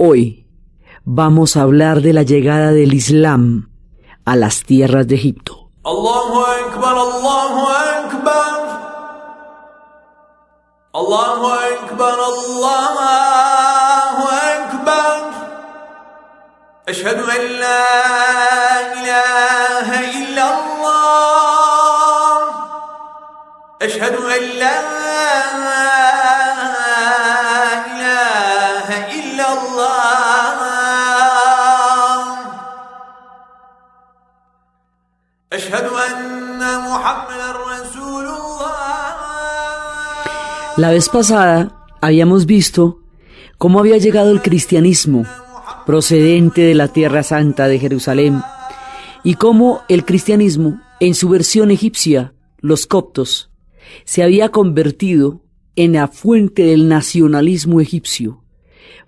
Hoy vamos a hablar de la llegada del Islam a las tierras de Egipto. Allahu Akbar, Allahu Akbar. Allahu Akbar, Allahu Akbar. Ashhadu an la ilaha illa Allah. Ashhadu an la ilaha illa Allah. Ashhadu anna Muhammadar Rasulullah. La vez pasada habíamos visto cómo había llegado el cristianismo procedente de la Tierra Santa de Jerusalén y cómo el cristianismo, en su versión egipcia, los coptos, se había convertido en la fuente del nacionalismo egipcio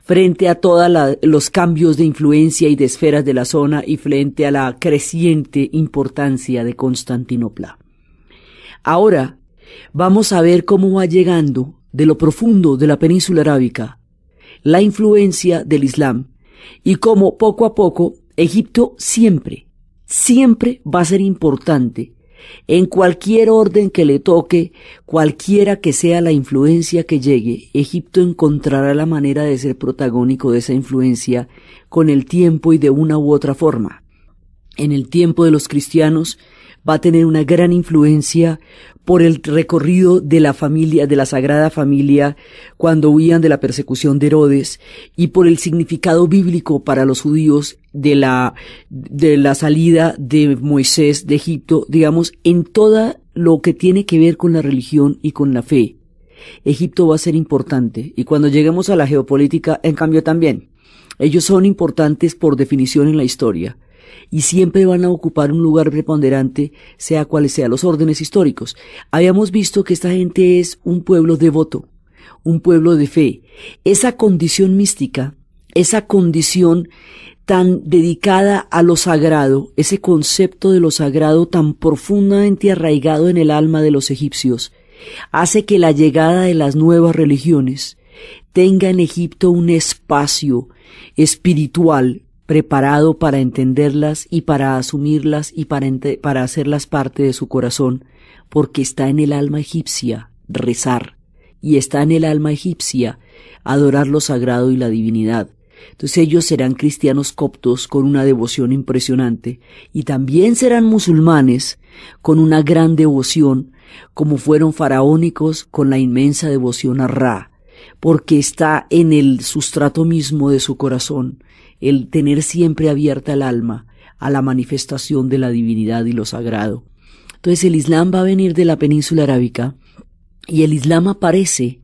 frente a todos los cambios de influencia y de esferas de la zona y frente a la creciente importancia de Constantinopla. Ahora vamos a ver cómo va llegando de lo profundo de la península arábica la influencia del Islam y cómo poco a poco Egipto siempre va a ser importante en cualquier orden que le toque, cualquiera que sea la influencia que llegue. Egipto encontrará la manera de ser protagónico de esa influencia con el tiempo y de una u otra forma. En el tiempo de los cristianos va a tener una gran influencia por el recorrido de la familia, de la Sagrada Familia, cuando huían de la persecución de Herodes, y por el significado bíblico para los judíos de la salida de Moisés de Egipto, digamos, en todo lo que tiene que ver con la religión y con la fe. Egipto va a ser importante, y cuando lleguemos a la geopolítica, en cambio también. Ellos son importantes por definición en la historia, y siempre van a ocupar un lugar preponderante, sea cuales sean los órdenes históricos. Habíamos visto que esta gente es un pueblo devoto, un pueblo de fe. Esa condición mística, esa condición tan dedicada a lo sagrado, ese concepto de lo sagrado tan profundamente arraigado en el alma de los egipcios, hace que la llegada de las nuevas religiones tenga en Egipto un espacio espiritual preparado para entenderlas y para asumirlas y para hacerlas parte de su corazón, porque está en el alma egipcia rezar, y está en el alma egipcia adorar lo sagrado y la divinidad. Entonces ellos serán cristianos coptos con una devoción impresionante, y también serán musulmanes con una gran devoción, como fueron faraónicos con la inmensa devoción a Ra, porque está en el sustrato mismo de su corazón el tener siempre abierta el alma a la manifestación de la divinidad y lo sagrado. Entonces el Islam va a venir de la península arábica, y el Islam aparece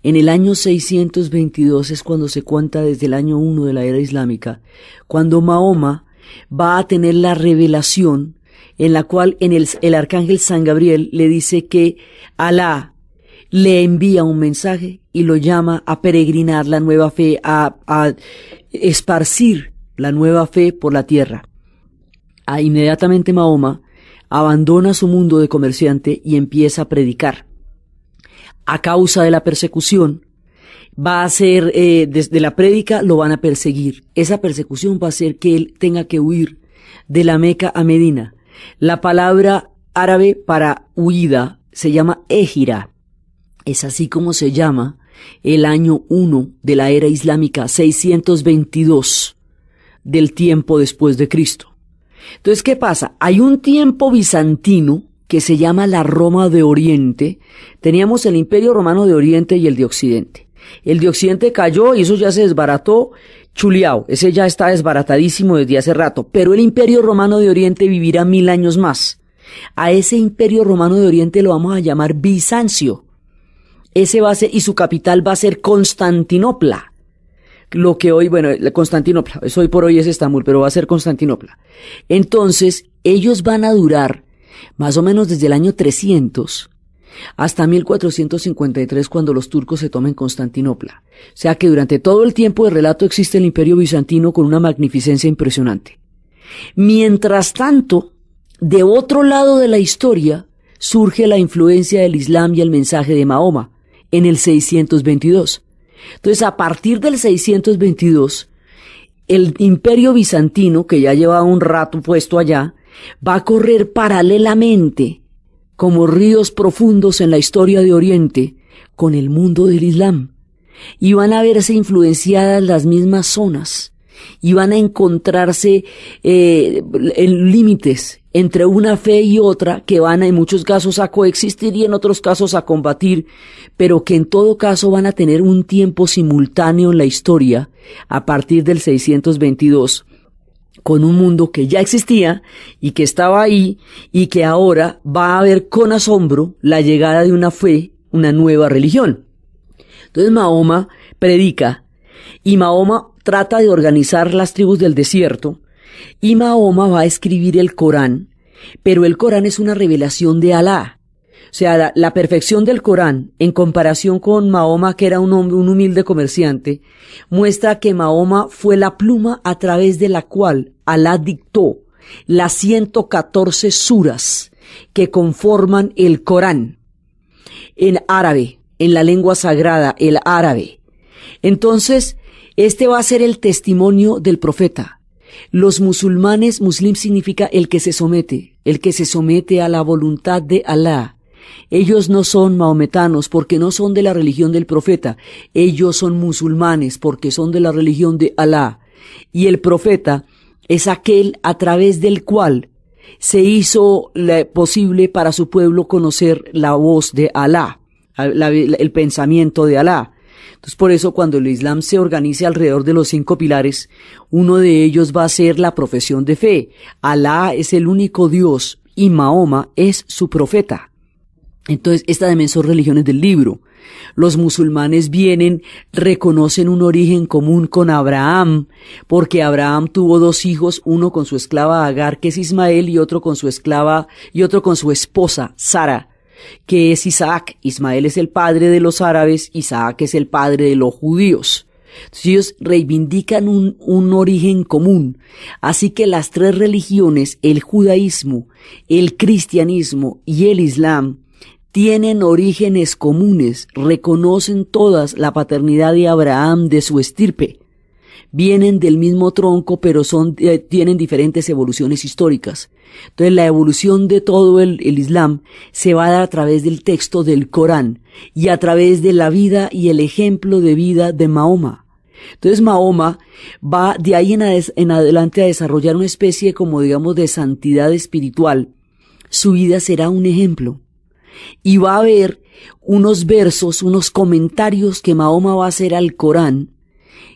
en el año 622, es cuando se cuenta desde el año 1 de la era islámica, cuando Mahoma va a tener la revelación en la cual el arcángel San Gabriel le dice que Alá le envía un mensaje y lo llama a peregrinar la nueva fe, a esparcir la nueva fe por la tierra. Inmediatamente Mahoma abandona su mundo de comerciante y empieza a predicar. A causa de la persecución, va a ser, desde la prédica lo van a perseguir. Esa persecución va a hacer que él tenga que huir de la Meca a Medina. La palabra árabe para huida se llama égira. Es así como se llama el año 1 de la era islámica, 622 del tiempo después de Cristo. Entonces, ¿qué pasa? Hay un tiempo bizantino que se llama la Roma de Oriente. Teníamos el Imperio Romano de Oriente y el de Occidente. El de Occidente cayó y eso ya se desbarató, chuleado. Ese ya está desbaratadísimo desde hace rato. Pero el Imperio Romano de Oriente vivirá 1000 años más. A ese Imperio Romano de Oriente lo vamos a llamar Bizancio. Ese va a ser, y su capital va a ser Constantinopla. Lo que hoy, Constantinopla, eso hoy por hoy es Estambul, pero va a ser Constantinopla. Entonces, ellos van a durar más o menos desde el año 300 hasta 1453, cuando los turcos se tomen Constantinopla. O sea que durante todo el tiempo de relato existe el Imperio Bizantino con una magnificencia impresionante. Mientras tanto, de otro lado de la historia, surge la influencia del Islam y el mensaje de Mahoma en el 622. Entonces, a partir del 622, el imperio bizantino, que ya llevaba un rato puesto allá, va a correr paralelamente, como ríos profundos en la historia de Oriente, con el mundo del Islam. Y van a verse influenciadas las mismas zonas, y van a encontrarse en límites entre una fe y otra, que van en muchos casos a coexistir y en otros casos a combatir, pero que en todo caso van a tener un tiempo simultáneo en la historia a partir del 622, con un mundo que ya existía y que estaba ahí, y que ahora va a ver con asombro la llegada de una fe, una nueva religión. Entonces Mahoma predica, y Mahoma trata de organizar las tribus del desierto, y Mahoma va a escribir el Corán, pero el Corán es una revelación de Alá. O sea, la perfección del Corán, en comparación con Mahoma, que era un hombre, un humilde comerciante, muestra que Mahoma fue la pluma a través de la cual Alá dictó las 114 suras que conforman el Corán, en árabe, en la lengua sagrada, el árabe. Entonces, este va a ser el testimonio del profeta. Los musulmanes, muslim significa el que se somete a la voluntad de Alá. Ellos no son maometanos porque no son de la religión del profeta. Ellos son musulmanes porque son de la religión de Alá. Y el profeta es aquel a través del cual se hizo posible para su pueblo conocer la voz de Alá, el pensamiento de Alá. Entonces, por eso, cuando el Islam se organice alrededor de los 5 pilares, uno de ellos va a ser la profesión de fe. Alá es el único Dios y Mahoma es su profeta. Entonces, estas también son religiones del libro. Los musulmanes reconocen un origen común con Abraham, porque Abraham tuvo 2 hijos, uno con su esclava Agar, que es Ismael, y otro con su esposa, Sara, que es Isaac. Ismael es el padre de los árabes, Isaac es el padre de los judíos. Entonces, ellos reivindican un origen común. Así que las 3 religiones, el judaísmo, el cristianismo y el islam, tienen orígenes comunes, reconocen todas la paternidad de Abraham, de su estirpe. Vienen del mismo tronco, pero tienen diferentes evoluciones históricas. Entonces, la evolución de todo el Islam se va a dar a través del texto del Corán y a través de la vida y el ejemplo de vida de Mahoma. Entonces, Mahoma va de ahí en adelante a desarrollar una especie como, digamos, de santidad espiritual. Su vida será un ejemplo. Y va a haber unos versos, unos comentarios que Mahoma va a hacer al Corán,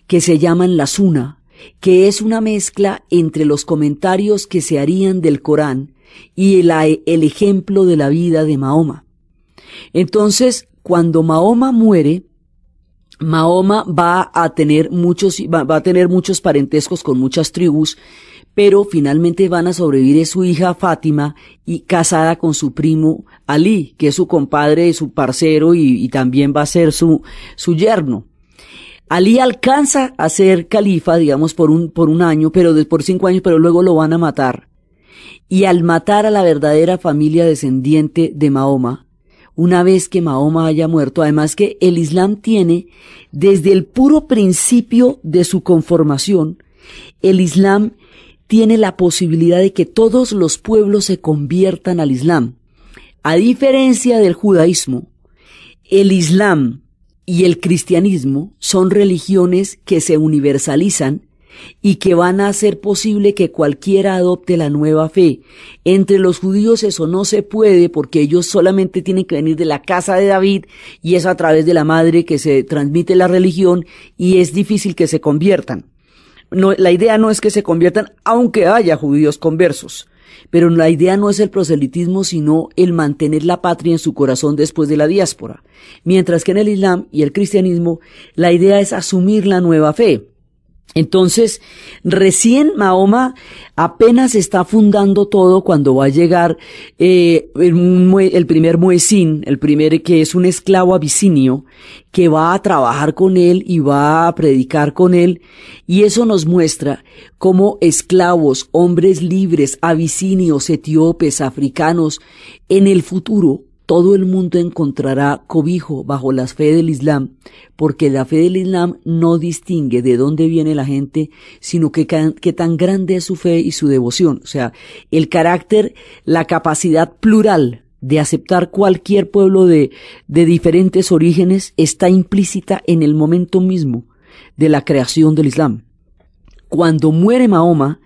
que se llaman la Suna, que es una mezcla entre los comentarios que se harían del Corán y el ejemplo de la vida de Mahoma. Entonces, cuando Mahoma muere, Mahoma va a tener muchos parentescos con muchas tribus, pero finalmente van a sobrevivir su hija Fátima, y casada con su primo Ali, que es su compadre, su parcero, y también va a ser su yerno. Ali alcanza a ser califa, digamos, por un año, por 5 años, pero luego lo van a matar. Y al matar a la verdadera familia descendiente de Mahoma, una vez que Mahoma haya muerto, además que el Islam tiene, desde el puro principio de su conformación, el Islam tiene la posibilidad de que todos los pueblos se conviertan al Islam. A diferencia del judaísmo, el Islam y el cristianismo son religiones que se universalizan y que van a hacer posible que cualquiera adopte la nueva fe. Entre los judíos eso no se puede, porque ellos solamente tienen que venir de la casa de David, y es a través de la madre que se transmite la religión, y es difícil que se conviertan. No, la idea no es que se conviertan, aunque haya judíos conversos, pero la idea no es el proselitismo, sino el mantener la patria en su corazón después de la diáspora. Mientras que en el Islam y el cristianismo, la idea es asumir la nueva fe. Entonces, recién Mahoma apenas está fundando todo cuando va a llegar el primer muezín, que es un esclavo abisinio, que va a trabajar con él y va a predicar con él, y eso nos muestra cómo esclavos, hombres libres, abisinios, etíopes, africanos, en el futuro todo el mundo encontrará cobijo bajo la fe del Islam, porque la fe del Islam no distingue de dónde viene la gente, sino que tan grande es su fe y su devoción. O sea, el carácter, la capacidad plural de aceptar cualquier pueblo de diferentes orígenes está implícita en el momento mismo de la creación del Islam. Cuando muere Mahoma,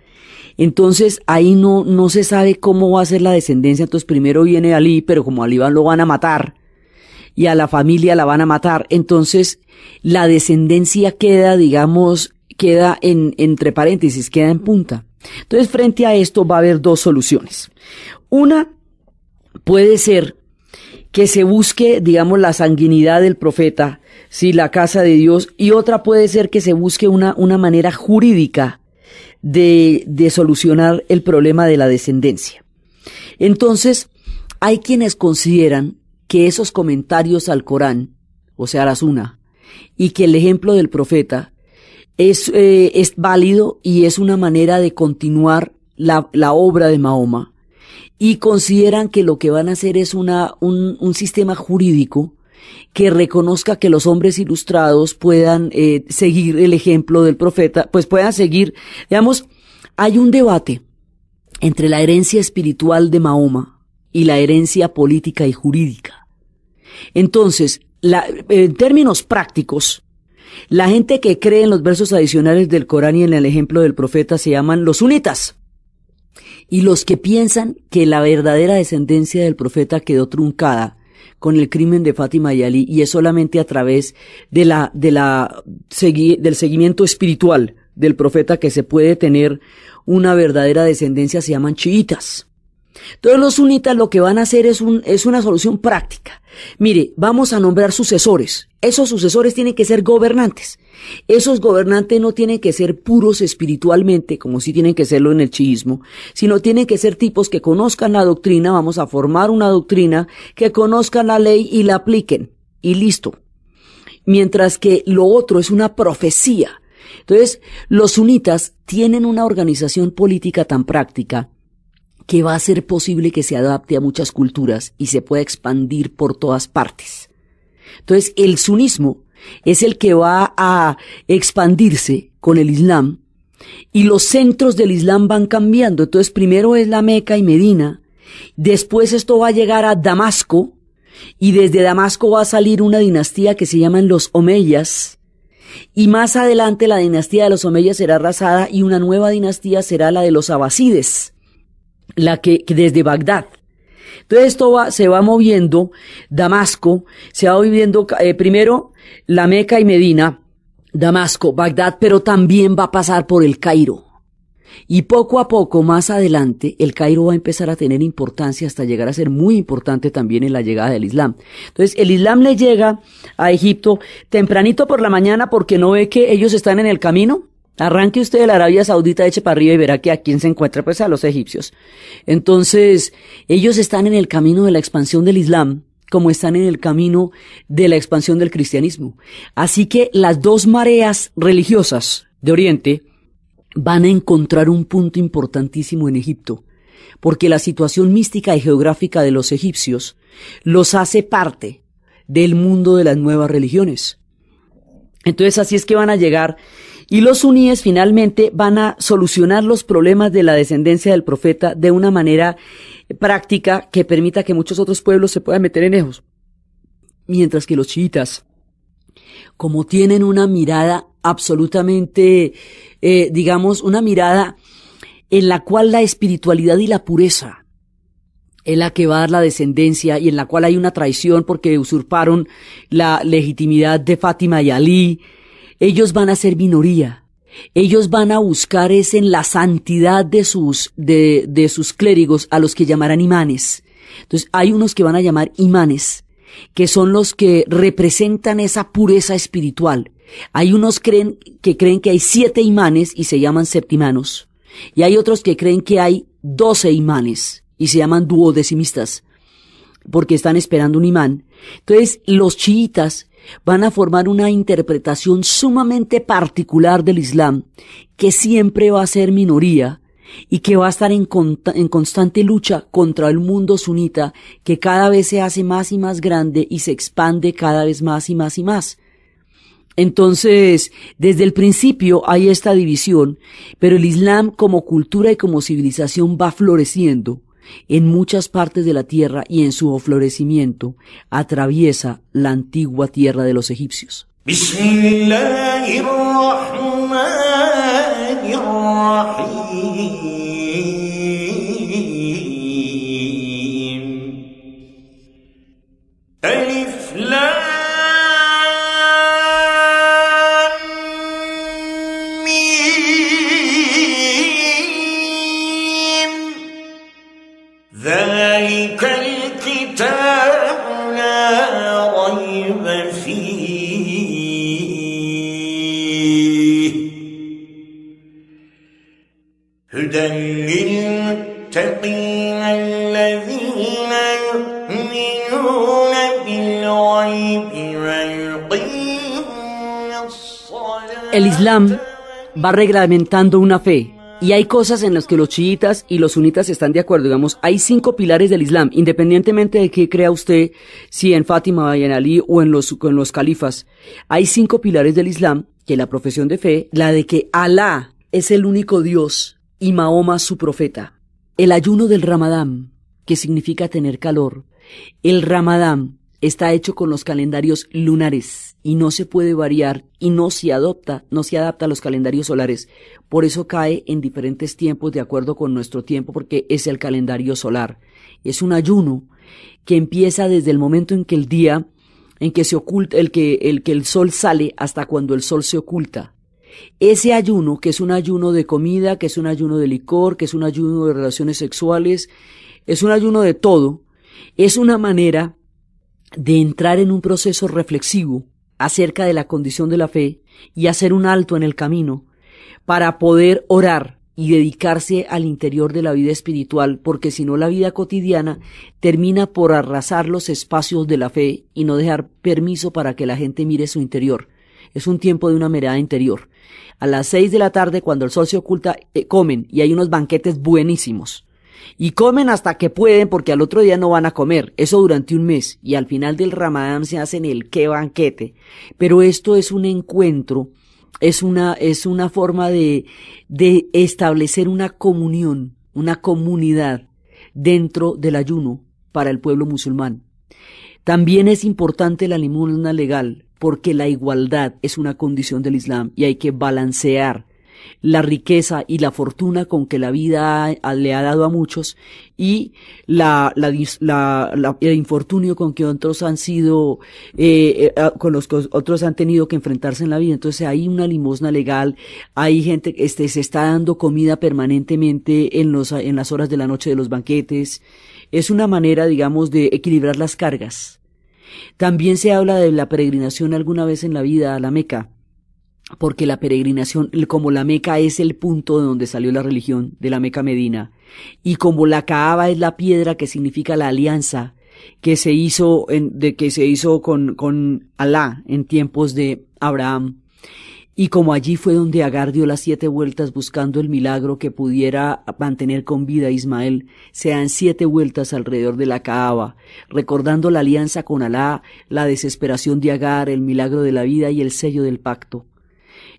entonces ahí no se sabe cómo va a ser la descendencia. Entonces primero viene Ali, pero como Ali lo van a matar y a la familia la van a matar, entonces la descendencia queda, digamos, entre paréntesis, queda en punta. Entonces frente a esto va a haber dos soluciones. Una puede ser que se busque, digamos, la sanguinidad del profeta, sí, la casa de Dios, y otra puede ser que se busque una manera jurídica de solucionar el problema de la descendencia. Entonces, hay quienes consideran que esos comentarios al Corán, o sea, la Sunna, y que el ejemplo del profeta es válido y es una manera de continuar la obra de Mahoma, y consideran que lo que van a hacer es un sistema jurídico que reconozca que los hombres ilustrados puedan seguir el ejemplo del profeta, pues puedan seguir, digamos, hay un debate entre la herencia espiritual de Mahoma y la herencia política y jurídica. Entonces, en términos prácticos, la gente que cree en los versos adicionales del Corán y en el ejemplo del profeta se llaman los sunitas. Y los que piensan que la verdadera descendencia del profeta quedó truncada con el crimen de Fátima y Ali, y es solamente a través del seguimiento espiritual del profeta que se puede tener una verdadera descendencia, se llaman chiitas. Entonces los sunitas lo que van a hacer es una solución práctica. Mire, vamos a nombrar sucesores. Esos sucesores tienen que ser gobernantes. Esos gobernantes no tienen que ser puros espiritualmente, como sí tienen que serlo en el chiismo, sino tienen que ser tipos que conozcan la doctrina. Vamos a formar una doctrina, que conozcan la ley y la apliquen. Y listo. Mientras que lo otro es una profecía. Entonces, los sunitas tienen una organización política tan práctica que va a ser posible que se adapte a muchas culturas y se pueda expandir por todas partes. Entonces, el sunismo es el que va a expandirse con el Islam, y los centros del Islam van cambiando. Entonces, primero es la Meca y Medina, después esto va a llegar a Damasco, y desde Damasco va a salir una dinastía que se llaman los Omeyas, y más adelante la dinastía de los Omeyas será arrasada y una nueva dinastía será la de los Abasides, la que desde Bagdad. Entonces esto se va moviendo, Damasco, se va moviendo primero la Meca y Medina, Damasco, Bagdad, pero también va a pasar por el Cairo. Y poco a poco, más adelante, el Cairo va a empezar a tener importancia hasta llegar a ser muy importante también en la llegada del Islam. Entonces, el Islam le llega a Egipto tempranito por la mañana porque no ve que ellos están en el camino. Arranque usted de la Arabia Saudita, eche para arriba y verá que a quién se encuentra, pues a los egipcios. Entonces, ellos están en el camino de la expansión del Islam, como están en el camino de la expansión del cristianismo. Así que las dos mareas religiosas de Oriente van a encontrar un punto importantísimo en Egipto, porque la situación mística y geográfica de los egipcios los hace parte del mundo de las nuevas religiones. Entonces así es que van a llegar, y los suníes finalmente van a solucionar los problemas de la descendencia del profeta de una manera práctica que permita que muchos otros pueblos se puedan meter en ellos. Mientras que los chiitas, como tienen una mirada absolutamente, digamos, una mirada en la cual la espiritualidad y la pureza es la que va a dar la descendencia, y en la cual hay una traición porque usurparon la legitimidad de Fátima y Ali, ellos van a ser minoría. Ellos van a buscar en la santidad de sus clérigos, a los que llamarán imanes. Entonces hay unos que van a llamar imanes, que son los que representan esa pureza espiritual. Hay unos que creen que hay 7 imanes y se llaman septimanos. Y hay otros que creen que hay 12 imanes y se llaman duodecimistas, porque están esperando un imán. Entonces, los chiitas van a formar una interpretación sumamente particular del Islam, que siempre va a ser minoría y que va a estar en constante lucha contra el mundo sunita, que cada vez se hace más y más grande y se expande cada vez más y más y más. Entonces, desde el principio hay esta división, pero el Islam como cultura y como civilización va floreciendo en muchas partes de la tierra, y en su florecimiento atraviesa la antigua tierra de los egipcios. ذلك الكتاب لا ريب فيه هدى للمتقين الذين يؤمنون بالغيب ويقيمون الصلاة. El Islam va reglamentando una fe. Y hay cosas en las que los chiitas y los sunitas están de acuerdo. Digamos, hay 5 pilares del Islam, independientemente de qué crea usted, si en Fátima, en Ali o en los califas. Hay 5 pilares del Islam, que la profesión de fe, la de que Alá es el único Dios y Mahoma su profeta. El ayuno del Ramadán, que significa tener calor. El Ramadán está hecho con los calendarios lunares y no se puede variar y no se adapta a los calendarios solares. Por eso cae en diferentes tiempos de acuerdo con nuestro tiempo, porque es el calendario solar. Es un ayuno que empieza desde el momento en que el día, en que se oculta, el que el sol sale hasta cuando el sol se oculta. Ese ayuno, que es un ayuno de comida, que es un ayuno de licor, que es un ayuno de relaciones sexuales, es un ayuno de todo, es una manera de entrar en un proceso reflexivo acerca de la condición de la fe y hacer un alto en el camino para poder orar y dedicarse al interior de la vida espiritual, porque si no la vida cotidiana termina por arrasar los espacios de la fe y no dejar permiso para que la gente mire su interior. Es un tiempo de una mirada interior. A las 6 de la tarde, cuando el sol se oculta, comen, y hay unos banquetes buenísimos. Y comen hasta que pueden, porque al otro día no van a comer. Eso durante un mes. Y al final del Ramadán se hacen el qué banquete. Pero esto es un encuentro, es una forma de establecer una comunión, una comunidad dentro del ayuno para el pueblo musulmán. También es importante la limosna legal, porque la igualdad es una condición del Islam y hay que balancear la riqueza y la fortuna con que la vida le ha dado a muchos y el infortunio con que otros han sido, con los que otros han tenido que enfrentarse en la vida. Entonces hay una limosna legal, hay gente, se está dando comida permanentemente en las horas de la noche de los banquetes. Es una manera, digamos, de equilibrar las cargas. También se habla de la peregrinación alguna vez en la vida a la Meca, porque la peregrinación, como la Meca es el punto de donde salió la religión, de la Meca Medina, y como la Kaaba es la piedra que significa la alianza que se hizo con Alá en tiempos de Abraham, y como allí fue donde Agar dio las 7 vueltas buscando el milagro que pudiera mantener con vida a Ismael, se dan 7 vueltas alrededor de la Kaaba, recordando la alianza con Alá, la desesperación de Agar, el milagro de la vida y el sello del pacto.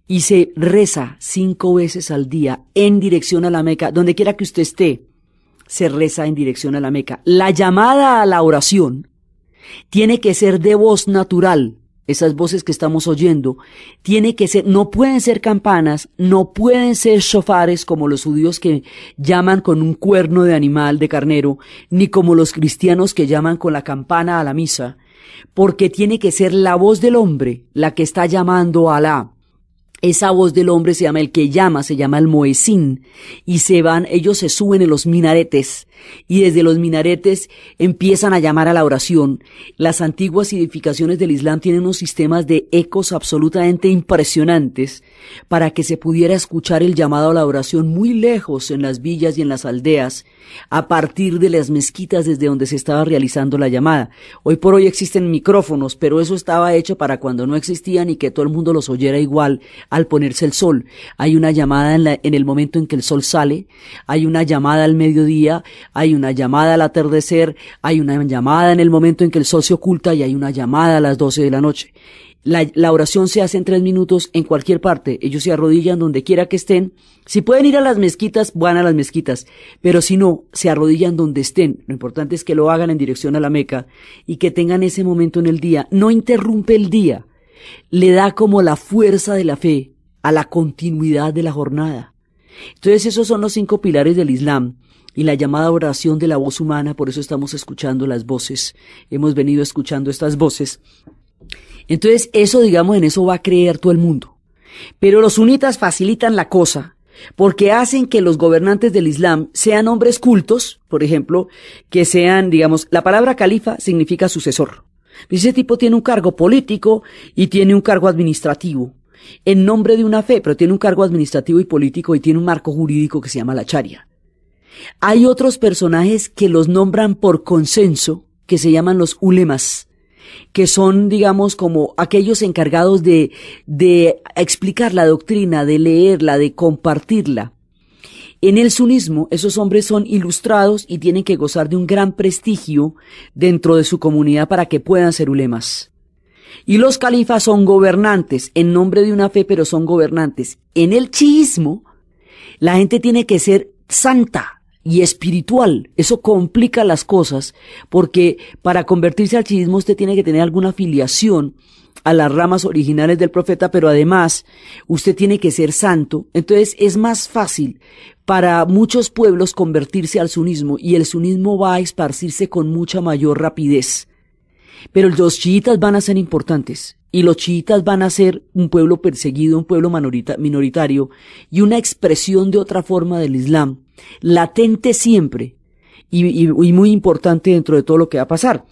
Y se reza 5 veces al día en dirección a la Meca, donde quiera que usted esté, se reza en dirección a la Meca. La llamada a la oración tiene que ser de voz natural. Esas voces que estamos oyendo, tiene que ser, no pueden ser campanas, no pueden ser shofares como los judíos que llaman con un cuerno de animal, de carnero, ni como los cristianos que llaman con la campana a la misa, porque tiene que ser la voz del hombre la que está llamando a Alá. Esa voz del hombre se llama el Moezín, y ellos se suben en los minaretes, y desde los minaretes empiezan a llamar a la oración. Las antiguas edificaciones del Islam tienen unos sistemas de ecos absolutamente impresionantes para que se pudiera escuchar el llamado a la oración muy lejos en las villas y en las aldeas, a partir de las mezquitas desde donde se estaba realizando la llamada. Hoy por hoy existen micrófonos, pero eso estaba hecho para cuando no existían y que todo el mundo los oyera igual al ponerse el sol. Hay una llamada en el momento en que el sol sale, hay una llamada al mediodía, hay una llamada al atardecer, hay una llamada en el momento en que el sol se oculta y hay una llamada a las 12 de la noche. La oración se hace en 3 minutos en cualquier parte. Ellos se arrodillan donde quiera que estén. Si pueden ir a las mezquitas, van a las mezquitas. Pero si no, se arrodillan donde estén. Lo importante es que lo hagan en dirección a la Meca y que tengan ese momento en el día. No interrumpe el día. Le da como la fuerza de la fe a la continuidad de la jornada. Entonces esos son los 5 pilares del Islam. Y la llamada oración de la voz humana, por eso estamos escuchando las voces. Hemos venido escuchando estas voces. Entonces eso, digamos, en eso va a creer todo el mundo. Pero los sunitas facilitan la cosa porque hacen que los gobernantes del Islam sean hombres cultos, por ejemplo, que sean, digamos, la palabra califa significa sucesor. Ese tipo tiene un cargo político y tiene un cargo administrativo en nombre de una fe, pero tiene un cargo administrativo y político y tiene un marco jurídico que se llama la Sharia. Hay otros personajes que los nombran por consenso, que se llaman los ulemas, que son, digamos, como aquellos encargados de explicar la doctrina, de leerla, de compartirla. En el sunismo, esos hombres son ilustrados y tienen que gozar de un gran prestigio dentro de su comunidad para que puedan ser ulemas. Y los califas son gobernantes, en nombre de una fe, pero son gobernantes. En el chiismo, la gente tiene que ser santa y espiritual. Eso complica las cosas, porque para convertirse al chiismo usted tiene que tener alguna afiliación a las ramas originales del profeta, pero además usted tiene que ser santo. Entonces es más fácil para muchos pueblos convertirse al sunismo, y el sunismo va a esparcirse con mucha mayor rapidez. Pero los chiitas van a ser importantes, y los chiitas van a ser un pueblo perseguido, un pueblo minoritario, y una expresión de otra forma del Islam, latente siempre, y muy importante dentro de todo lo que va a pasar.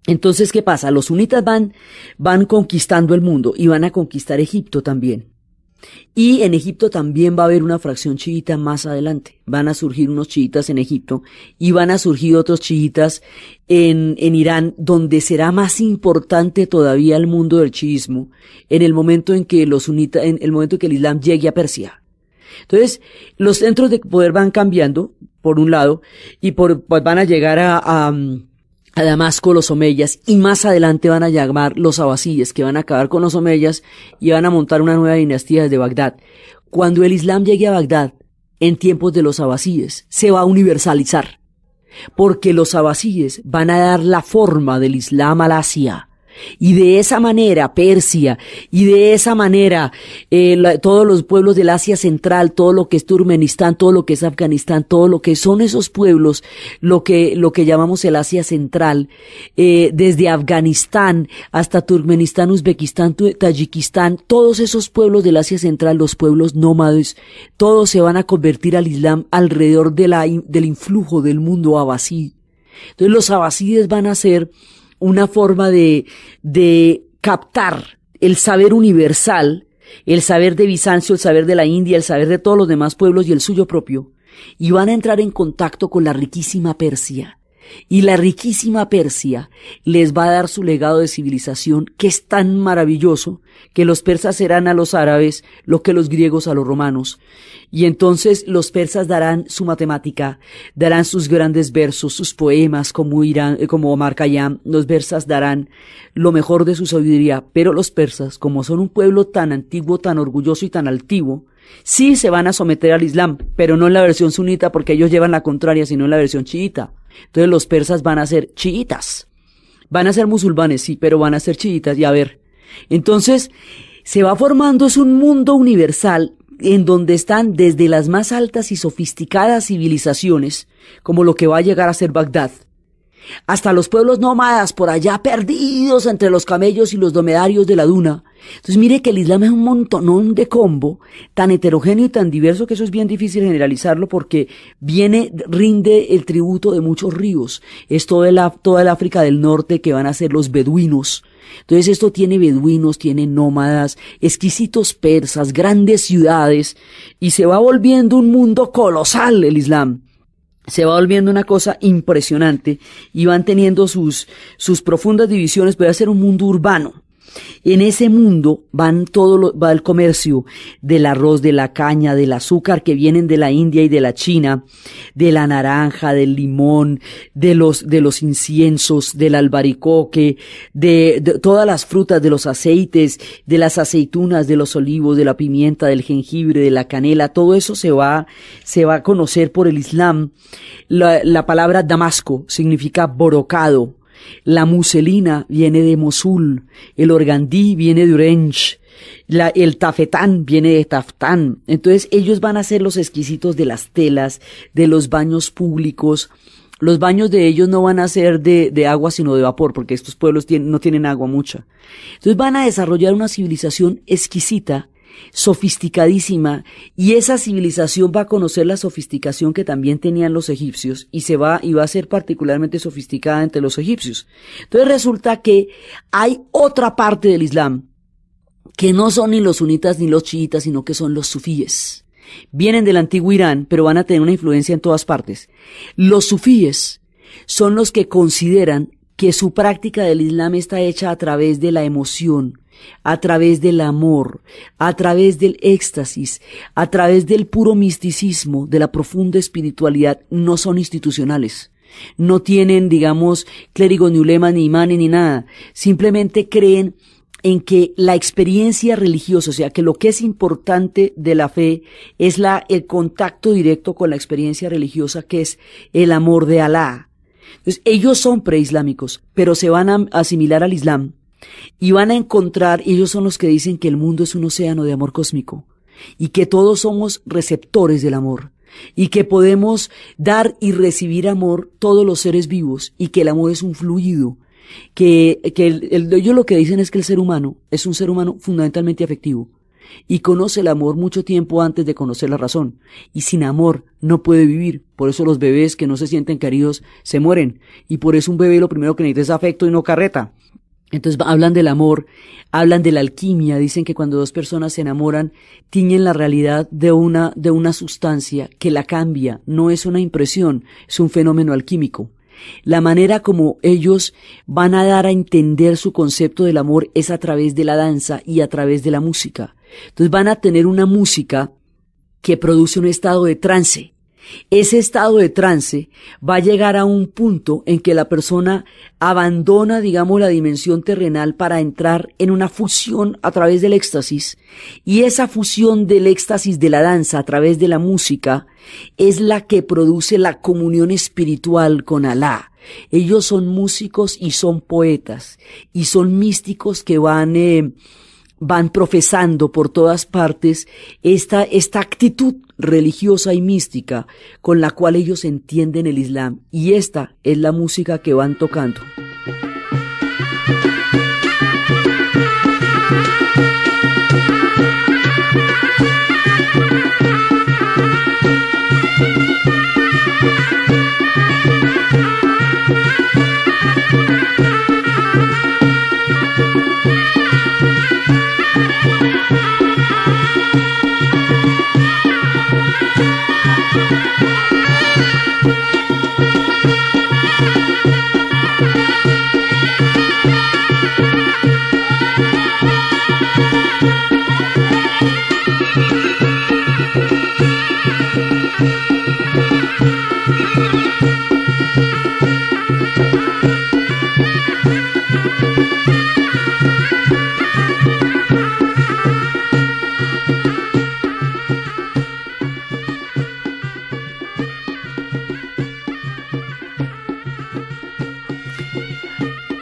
Entonces, ¿qué pasa? Los sunitas van conquistando el mundo, y van a conquistar Egipto también. Y en Egipto también va a haber una fracción chiita más adelante. Van a surgir unos chiitas en Egipto y van a surgir otros chiitas en Irán, donde será más importante todavía el mundo del chiismo en el momento en que en el momento en que el Islam llegue a Persia. Entonces, los centros de poder van cambiando, por un lado, y pues van a llegar a Damasco los omeyas, y más adelante van a llamar los abasíes, que van a acabar con los omeyas y van a montar una nueva dinastía desde Bagdad. Cuando el Islam llegue a Bagdad, en tiempos de los abasíes, se va a universalizar, porque los abasíes van a dar la forma del Islam al Asia. Y de esa manera Persia, y de esa manera todos los pueblos del Asia Central, todo lo que es Turkmenistán, todo lo que es Afganistán, todo lo que son esos pueblos, lo que llamamos el Asia Central, desde Afganistán hasta Turkmenistán, Uzbekistán, Tayikistán, todos esos pueblos del Asia Central, los pueblos nómades, todos se van a convertir al Islam alrededor del influjo del mundo abasí. Entonces los abasíes van a ser una forma de captar el saber universal, el saber de Bizancio, el saber de la India, el saber de todos los demás pueblos y el suyo propio, y van a entrar en contacto con la riquísima Persia. Y la riquísima Persia les va a dar su legado de civilización, que es tan maravilloso que los persas serán a los árabes lo que los griegos a los romanos. Y entonces los persas darán su matemática, darán sus grandes versos, sus poemas como Omar Khayyam. Los persas darán lo mejor de su sabiduría, pero los persas, como son un pueblo tan antiguo, tan orgulloso y tan altivo, sí se van a someter al Islam, pero no en la versión sunita, porque ellos llevan la contraria, sino en la versión chiita. Entonces los persas van a ser chiitas. Van a ser musulmanes, sí, pero van a ser chiitas. Y a ver, entonces se va formando, es un mundo universal en donde están desde las más altas y sofisticadas civilizaciones, como lo que va a llegar a ser Bagdad, hasta los pueblos nómadas por allá perdidos entre los camellos y los dromedarios de la duna. Entonces mire que el Islam es un montonón de combo, tan heterogéneo y tan diverso, que eso es bien difícil generalizarlo, porque rinde el tributo de muchos ríos. Es toda el África del Norte, que van a ser los beduinos. Entonces esto tiene beduinos, tiene nómadas, exquisitos persas, grandes ciudades, y se va volviendo un mundo colosal el Islam. Se va volviendo una cosa impresionante, y van teniendo sus profundas divisiones, pero va a ser un mundo urbano. En ese mundo va el comercio del arroz, de la caña, del azúcar que vienen de la India y de la China, de la naranja, del limón, de los inciensos, del albaricoque, de todas las frutas, de los aceites, de las aceitunas, de los olivos, de la pimienta, del jengibre, de la canela. Todo eso se va a conocer por el Islam. La palabra Damasco significa borocado. La muselina viene de Mosul, el organdí viene de Orange, el tafetán viene de Taftán. Entonces ellos van a ser los exquisitos de las telas, de los baños públicos. Los baños de ellos no van a ser de agua sino de vapor, porque estos pueblos no tienen agua mucha. Entonces van a desarrollar una civilización exquisita, sofisticadísima, y esa civilización va a conocer la sofisticación que también tenían los egipcios y va a ser particularmente sofisticada entre los egipcios. Entonces resulta que hay otra parte del Islam que no son ni los sunitas ni los chiitas, sino que son los sufíes. Vienen del antiguo Irán, pero van a tener una influencia en todas partes. Los sufíes son los que consideran que su práctica del Islam está hecha a través de la emoción, a través del amor, a través del éxtasis, a través del puro misticismo, de la profunda espiritualidad. No son institucionales. No tienen, digamos, clérigos, ni ulemas, ni imanes, ni nada. Simplemente creen en que la experiencia religiosa, o sea, que lo que es importante de la fe es el contacto directo con la experiencia religiosa, que es el amor de Alá. Entonces, ellos son preislámicos, pero se van a asimilar al Islam y van a encontrar, ellos son los que dicen que el mundo es un océano de amor cósmico y que todos somos receptores del amor y que podemos dar y recibir amor todos los seres vivos y que el amor es un fluido, ellos lo que dicen es que el ser humano es un ser humano fundamentalmente afectivo y conoce el amor mucho tiempo antes de conocer la razón, y sin amor no puede vivir. Por eso los bebés que no se sienten queridos se mueren, y por eso un bebé lo primero que necesita es afecto y no carreta. Entonces hablan del amor, hablan de la alquimia, dicen que cuando dos personas se enamoran tiñen la realidad de una sustancia que la cambia, no es una impresión, es un fenómeno alquímico. La manera como ellos van a dar a entender su concepto del amor es a través de la danza y a través de la música. Entonces van a tener una música que produce un estado de trance. Ese estado de trance va a llegar a un punto en que la persona abandona, digamos, la dimensión terrenal para entrar en una fusión a través del éxtasis, y esa fusión del éxtasis de la danza a través de la música es la que produce la comunión espiritual con Alá. Ellos son músicos y son poetas y son místicos que van profesando por todas partes esta actitud religiosa y mística con la cual ellos entienden el Islam, y esta es la música que van tocando.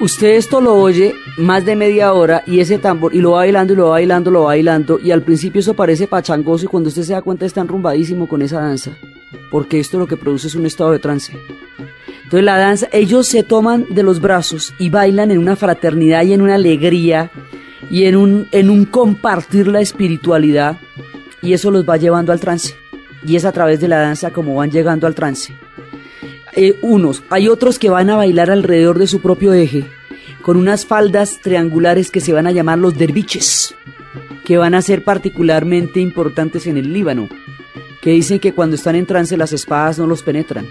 Usted esto lo oye más de media hora y ese tambor, y lo va bailando, y lo va bailando, lo va bailando, y al principio eso parece pachangoso, y cuando usted se da cuenta está enrumbadísimo con esa danza, porque esto lo que produce es un estado de trance. Entonces la danza, ellos se toman de los brazos y bailan en una fraternidad y en una alegría y en un compartir la espiritualidad, y eso los va llevando al trance, y es a través de la danza como van llegando al trance. Hay otros que van a bailar alrededor de su propio eje, con unas faldas triangulares que se van a llamar los derviches, que van a ser particularmente importantes en el Líbano, que dicen que cuando están en trance las espadas no los penetran,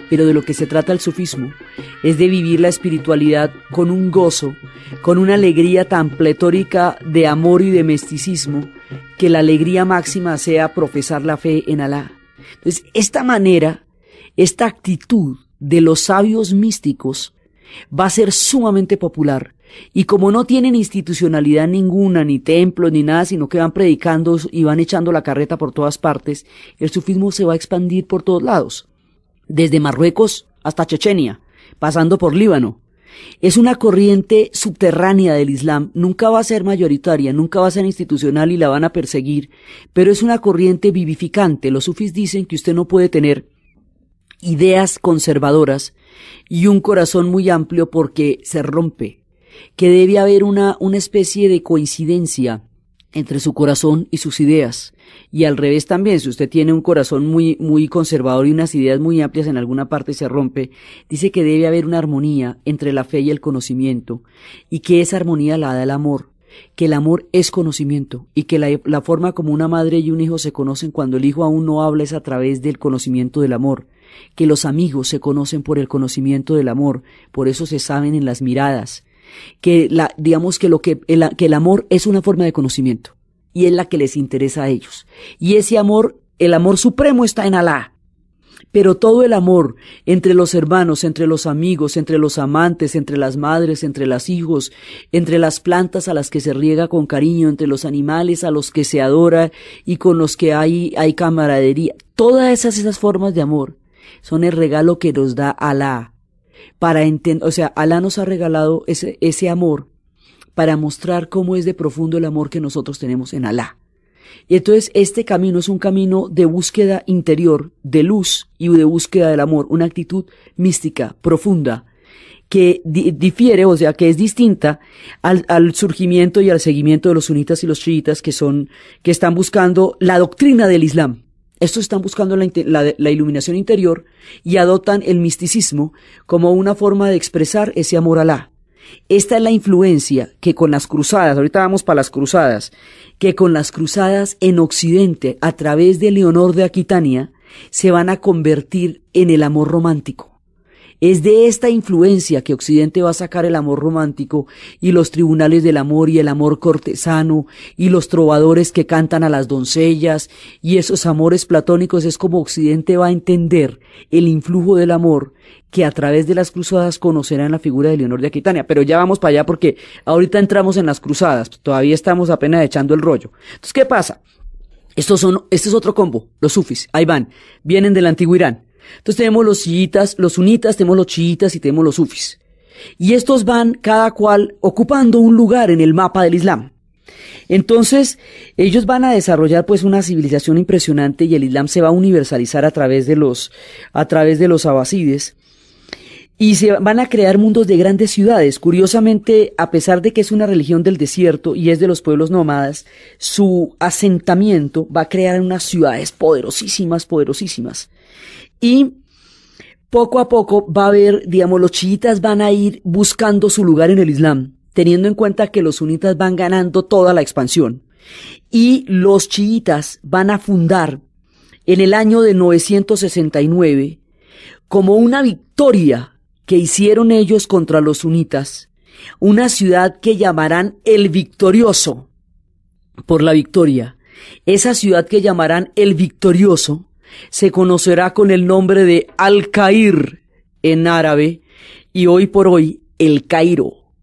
Pero de lo que se trata el sufismo es de vivir la espiritualidad con un gozo, con una alegría tan pletórica de amor y de misticismo, que la alegría máxima sea profesar la fe en Alá. Entonces, esta manera, esta actitud de los sabios místicos va a ser sumamente popular. Y como no tienen institucionalidad ninguna, ni templos, ni nada, sino que van predicando y van echando la carreta por todas partes, el sufismo se va a expandir por todos lados. Desde Marruecos hasta Chechenia, pasando por Líbano. Es una corriente subterránea del Islam, nunca va a ser mayoritaria, nunca va a ser institucional y la van a perseguir, pero es una corriente vivificante. Los sufís dicen que usted no puede tener ideas conservadoras y un corazón muy amplio porque se rompe, que debe haber una especie de coincidencia entre su corazón y sus ideas. Y al revés también, si usted tiene un corazón muy conservador y unas ideas muy amplias, en alguna parte se rompe. Dice que debe haber una armonía entre la fe y el conocimiento, y que esa armonía la da el amor, que el amor es conocimiento, y que la forma como una madre y un hijo se conocen cuando el hijo aún no habla es a través del conocimiento del amor, que los amigos se conocen por el conocimiento del amor, por eso se saben en las miradas, que el amor es una forma de conocimiento y es la que les interesa a ellos. Y ese amor, el amor supremo está en Alá. Pero todo el amor entre los hermanos, entre los amigos, entre los amantes, entre las madres, entre los hijos, entre las plantas a las que se riega con cariño, entre los animales a los que se adora y con los que hay camaradería, todas esas formas de amor son el regalo que nos da Alá. Alá nos ha regalado ese amor para mostrar cómo es de profundo el amor que nosotros tenemos en Alá. Y entonces este camino es un camino de búsqueda interior, de luz y de búsqueda del amor, una actitud mística, profunda, que difiere, o sea, que es distinta al surgimiento y al seguimiento de los sunitas y los chiitas que están buscando la doctrina del Islam. Estos están buscando la iluminación interior y adoptan el misticismo como una forma de expresar ese amor a Alá. Esta es la influencia que con las cruzadas, ahorita vamos para las cruzadas, que con las cruzadas en Occidente, a través de Leonor de Aquitania, se van a convertir en el amor romántico. Es de esta influencia que Occidente va a sacar el amor romántico y los tribunales del amor y el amor cortesano y los trovadores que cantan a las doncellas y esos amores platónicos. Es como Occidente va a entender el influjo del amor que a través de las cruzadas conocerán la figura de Leonor de Aquitania. Pero ya vamos para allá porque ahorita entramos en las cruzadas, todavía estamos apenas echando el rollo. Entonces, ¿qué pasa? Este es otro combo, los sufis, ahí vienen del antiguo Irán. Entonces tenemos los chiitas, los sunitas, tenemos los chiitas y tenemos los sufis. Y estos van cada cual ocupando un lugar en el mapa del Islam. Entonces ellos van a desarrollar pues una civilización impresionante y el Islam se va a universalizar a través de los abasides. Y se van a crear mundos de grandes ciudades. Curiosamente, a pesar de que es una religión del desierto y es de los pueblos nómadas, su asentamiento va a crear unas ciudades poderosísimas. Y poco a poco va a haber, los chiitas van a ir buscando su lugar en el Islam, teniendo en cuenta que los sunitas van ganando toda la expansión. Y los chiitas van a fundar en el año de 969, como una victoria que hicieron ellos contra los sunitas, una ciudad que llamarán El Victorioso, por la victoria. Esa ciudad que llamarán El Victorioso se conocerá con el nombre de Al-Cair en árabe y hoy por hoy El Cairo.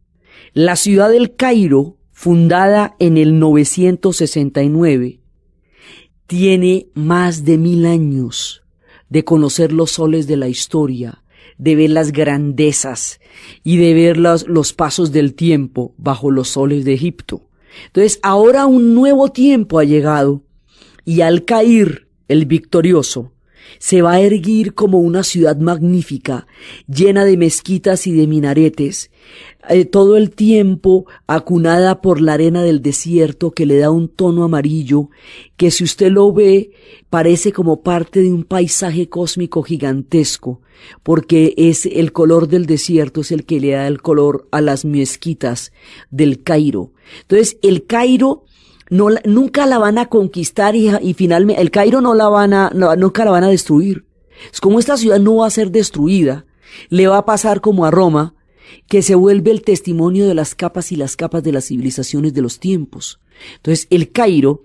La ciudad del Cairo, fundada en el 969, tiene más de 1000 años de conocer los soles de la historia, de ver las grandezas y de ver los pasos del tiempo bajo los soles de Egipto. Entonces ahora un nuevo tiempo ha llegado y Al-Cair, el victorioso, se va a erguir como una ciudad magnífica, llena de mezquitas y de minaretes, todo el tiempo acunada por la arena del desierto que le da un tono amarillo, que si usted lo ve parece como parte de un paisaje cósmico gigantesco, porque es el color del desierto es el que le da el color a las mezquitas del Cairo. Entonces el Cairo nunca la van a conquistar y finalmente el Cairo nunca la van a destruir. Es como esta ciudad no va a ser destruida, le va a pasar como a Roma, que se vuelve el testimonio de las capas y las capas de las civilizaciones de los tiempos. Entonces, el Cairo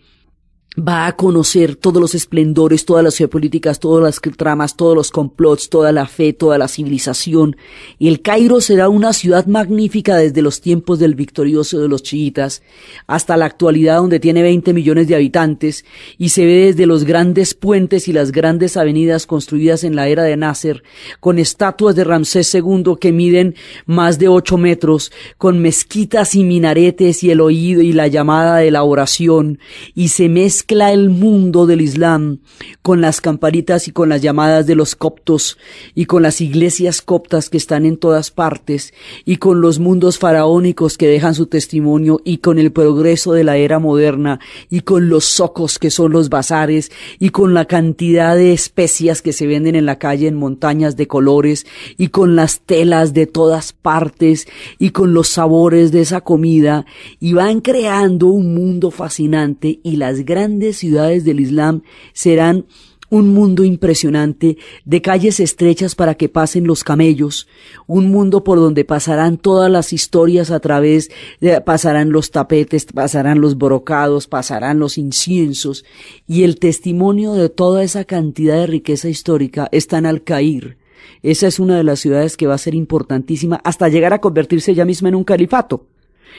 va a conocer todos los esplendores, todas las geopolíticas, todas las tramas, todos los complots, toda la fe, toda la civilización. Y el Cairo será una ciudad magnífica desde los tiempos del victorioso de los chiitas hasta la actualidad, donde tiene 20 millones de habitantes y se ve desde los grandes puentes y las grandes avenidas construidas en la era de Nasser, con estatuas de Ramsés II que miden más de 8 metros, con mezquitas y minaretes y el oído y la llamada de la oración, y se mezcla el mundo del Islam con las campanitas y con las llamadas de los coptos y con las iglesias coptas que están en todas partes y con los mundos faraónicos que dejan su testimonio y con el progreso de la era moderna y con los zocos que son los bazares y con la cantidad de especias que se venden en la calle en montañas de colores y con las telas de todas partes y con los sabores de esa comida, y van creando un mundo fascinante, y las grandes ciudades del Islam serán un mundo impresionante de calles estrechas para que pasen los camellos, un mundo por donde pasarán todas las historias pasarán los tapetes, pasarán los brocados, pasarán los inciensos, y el testimonio de toda esa cantidad de riqueza histórica está en Al-Cair. Esa es una de las ciudades que va a ser importantísima hasta llegar a convertirse ya misma en un califato.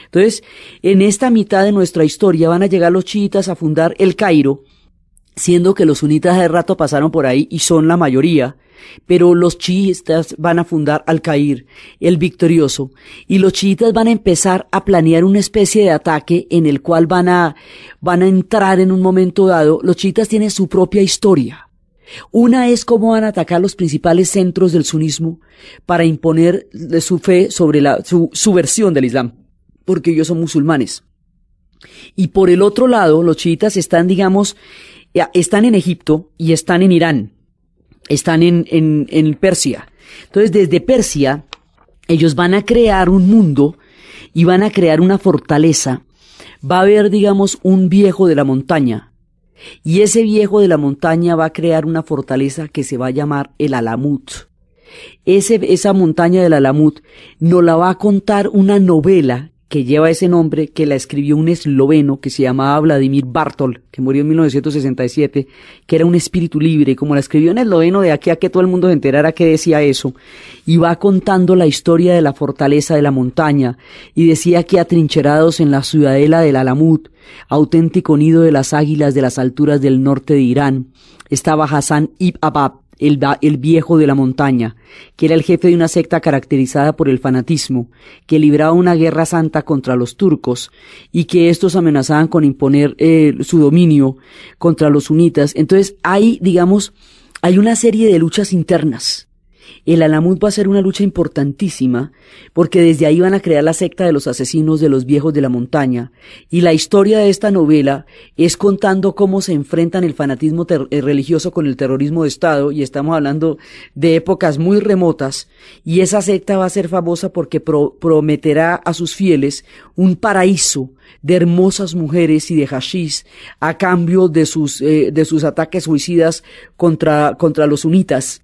Entonces, en esta mitad de nuestra historia van a llegar los chiitas a fundar el Cairo, siendo que los sunitas de rato pasaron por ahí y son la mayoría, pero los chiitas van a fundar Al-Cair, el victorioso, y los chiitas van a empezar a planear una especie de ataque en el cual van a entrar en un momento dado. Los chiitas tienen su propia historia. Una es cómo van a atacar los principales centros del sunismo para imponer su fe sobre su versión del Islam, porque ellos son musulmanes. Y por el otro lado, los chiitas están en Egipto y están en Irán, están en Persia. Entonces, desde Persia, ellos van a crear un mundo y van a crear una fortaleza. Va a haber, un viejo de la montaña, y ese viejo de la montaña va a crear una fortaleza que se va a llamar el Alamut. Esa montaña del Alamut nos la va a contar una novela que lleva ese nombre, que la escribió un esloveno que se llamaba Vladimir Bartol, que murió en 1967, que era un espíritu libre, y como la escribió en esloveno, de aquí a que todo el mundo se enterara que decía eso, y va contando la historia de la fortaleza de la montaña, y decía que atrincherados en la ciudadela del Alamut, auténtico nido de las águilas de las alturas del norte de Irán, estaba Hassan ibn Abab, el viejo de la montaña, que era el jefe de una secta caracterizada por el fanatismo, que libraba una guerra santa contra los turcos y que estos amenazaban con imponer su dominio contra los sunitas. Entonces hay una serie de luchas internas. El Alamut va a ser una lucha importantísima porque desde ahí van a crear la secta de los asesinos de los viejos de la montaña, y la historia de esta novela es contando cómo se enfrentan el fanatismo religioso con el terrorismo de Estado, y estamos hablando de épocas muy remotas, y esa secta va a ser famosa porque prometerá a sus fieles un paraíso de hermosas mujeres y de hashish a cambio de sus ataques suicidas contra los sunitas.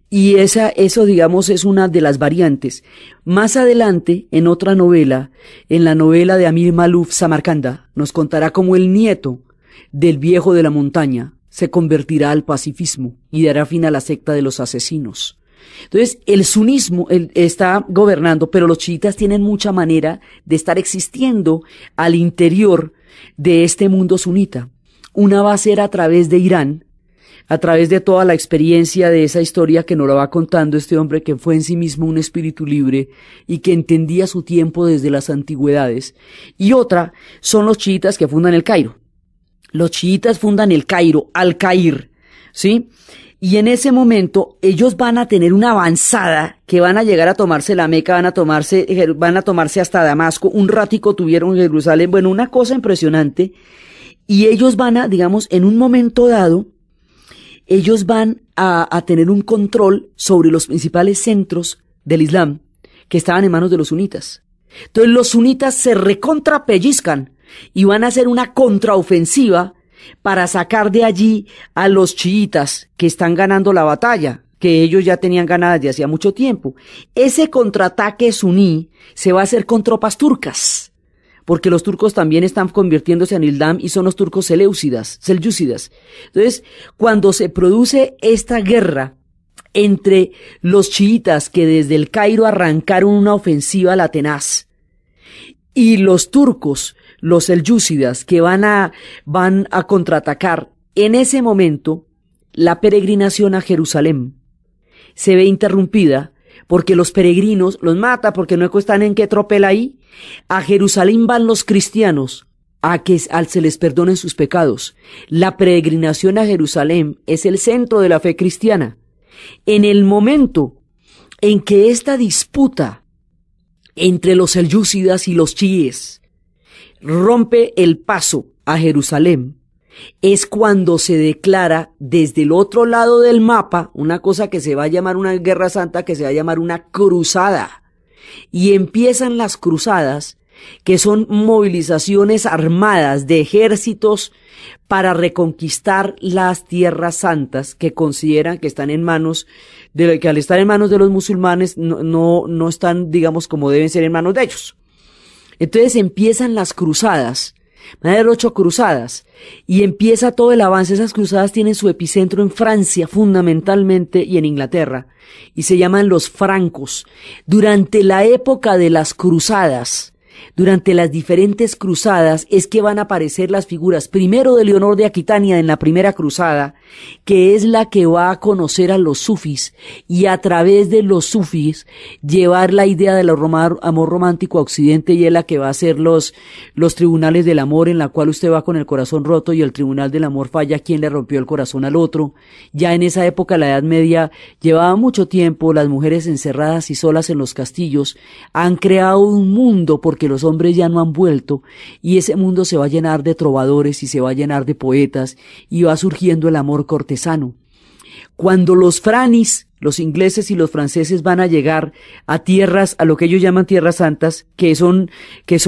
Y eso es una de las variantes. Más adelante, en otra novela, en la novela de Amir Maluf Samarcanda, nos contará cómo el nieto del viejo de la montaña se convertirá al pacifismo y dará fin a la secta de los asesinos. Entonces, el sunismo está gobernando, pero los chiitas tienen mucha manera de estar existiendo al interior de este mundo sunita. Una va a ser a través de Irán, a través de toda la experiencia de esa historia que nos la va contando este hombre que fue en sí mismo un espíritu libre y que entendía su tiempo desde las antigüedades. Y otra son los chiitas que fundan el Cairo. Los chiitas fundan el Cairo, Al-Cair, ¿sí? Y en ese momento ellos van a tener una avanzada que van a llegar a tomarse la Meca, van a tomarse hasta Damasco, un ratico tuvieron Jerusalén, bueno, una cosa impresionante. Y ellos van a, en un momento dado, ellos van a tener un control sobre los principales centros del Islam que estaban en manos de los sunitas. Entonces los sunitas se recontrapellizcan y van a hacer una contraofensiva para sacar de allí a los chiitas que están ganando la batalla, que ellos ya tenían ganada desde hacía mucho tiempo. Ese contraataque suní se va a hacer con tropas turcas, porque los turcos también están convirtiéndose en Islam y son los turcos seleucidas. Entonces, cuando se produce esta guerra entre los chiitas que desde el Cairo arrancaron una ofensiva a la tenaz y los turcos, los selyúcidas, que van a contraatacar, en ese momento la peregrinación a Jerusalén se ve interrumpida porque los peregrinos los mata porque no están en qué tropel ahí. A Jerusalén van los cristianos a que se les perdonen sus pecados. La peregrinación a Jerusalén es el centro de la fe cristiana. En el momento en que esta disputa entre los selyúcidas y los chiíes rompe el paso a Jerusalén, es cuando se declara desde el otro lado del mapa una cosa que se va a llamar una guerra santa, que se va a llamar una cruzada. Y empiezan las cruzadas, que son movilizaciones armadas de ejércitos para reconquistar las tierras santas que consideran que están en manos que al estar en manos de los musulmanes no están, digamos, como deben ser en manos de ellos. Entonces empiezan las cruzadas. Van a haber 8 cruzadas y empieza todo el avance. Esas cruzadas tienen su epicentro en Francia fundamentalmente y en Inglaterra y se llaman los francos. Durante la época de las cruzadas, durante las diferentes cruzadas, es que van a aparecer las figuras, primero de Leonor de Aquitania en la primera cruzada, que es la que va a conocer a los sufís y a través de los sufís llevar la idea del amor romántico a Occidente, y es la que va a hacer los tribunales del amor, en la cual usted va con el corazón roto y el tribunal del amor falla quien le rompió el corazón al otro. Ya en esa época, la Edad Media, llevaba mucho tiempo las mujeres encerradas y solas en los castillos, han creado un mundo porque los hombres ya no han vuelto, y ese mundo se va a llenar de trovadores y se va a llenar de poetas y va surgiendo el amor cortesano. Cuando los franis, los ingleses y los franceses van a llegar a tierras, a lo que ellos llaman tierras santas, que son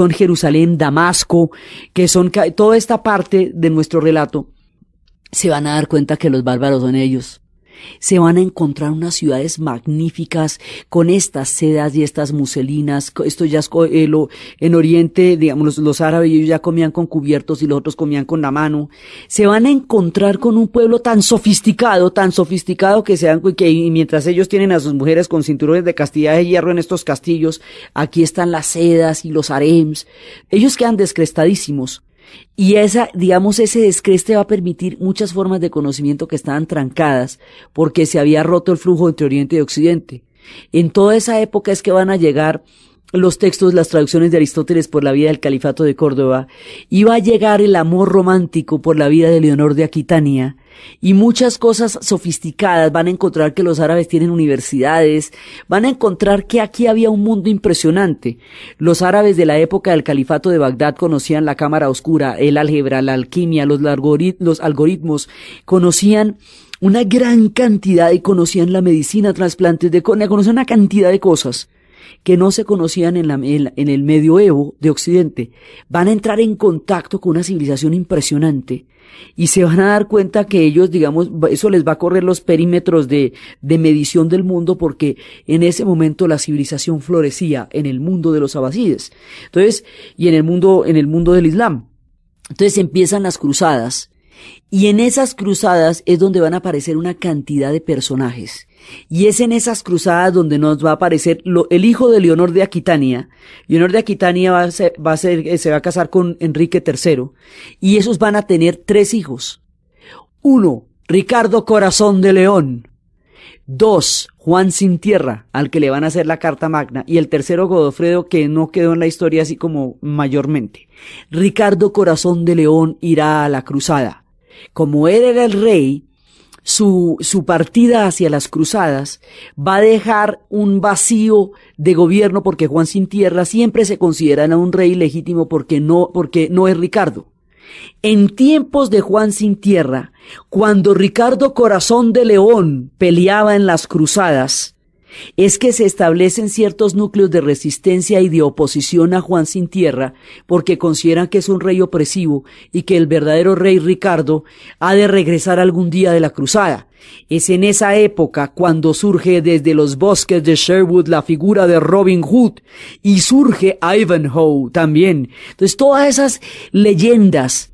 Jerusalén, Damasco, que son toda esta parte de nuestro relato, se van a dar cuenta que los bárbaros son ellos. Se van a encontrar unas ciudades magníficas con estas sedas y estas muselinas. Esto ya es en Oriente, digamos, los árabes, ellos ya comían con cubiertos y los otros comían con la mano. Se van a encontrar con un pueblo tan sofisticado que mientras ellos tienen a sus mujeres con cinturones de castidad de hierro en estos castillos, aquí están las sedas y los harems. Ellos quedan descrestadísimos. Y ese descreste va a permitir muchas formas de conocimiento que estaban trancadas porque se había roto el flujo entre Oriente y Occidente. En toda esa época es que van a llegar los textos, las traducciones de Aristóteles por la vida del Califato de Córdoba, y va a llegar el amor romántico por la vida de Leonor de Aquitania, y muchas cosas sofisticadas. Van a encontrar que los árabes tienen universidades, van a encontrar que aquí había un mundo impresionante. Los árabes de la época del Califato de Bagdad conocían la cámara oscura, el álgebra, la alquimia, los algoritmos, conocían una gran cantidad y conocían la medicina, trasplantes de córnea, conocían una cantidad de cosas que no se conocían en el medioevo de Occidente. Van a entrar en contacto con una civilización impresionante y se van a dar cuenta que ellos, digamos, eso les va a correr los perímetros de medición del mundo, porque en ese momento la civilización florecía en el mundo de los abasíes. Entonces, y en el mundo del Islam. Entonces empiezan las cruzadas, y en esas cruzadas es donde van a aparecer una cantidad de personajes. Y es en esas cruzadas donde nos va a aparecer el hijo de Leonor de Aquitania. Leonor de Aquitania se va a casar con Enrique III, y esos van a tener 3 hijos. 1, Ricardo Corazón de León. 2, Juan Sin Tierra, al que le van a hacer la Carta Magna. Y el tercero, Godofredo, que no quedó en la historia así como mayormente. Ricardo Corazón de León irá a la cruzada. Como él era el rey, su partida hacia las cruzadas va a dejar un vacío de gobierno, porque Juan Sin Tierra siempre se considera un rey legítimo porque no es Ricardo. En tiempos de Juan Sin Tierra, cuando Ricardo Corazón de León peleaba en las cruzadas, es que se establecen ciertos núcleos de resistencia y de oposición a Juan sin tierra porque consideran que es un rey opresivo y que el verdadero rey Ricardo ha de regresar algún día de la cruzada. Es en esa época cuando surge desde los bosques de Sherwood la figura de Robin Hood y surge Ivanhoe también. Entonces todas esas leyendas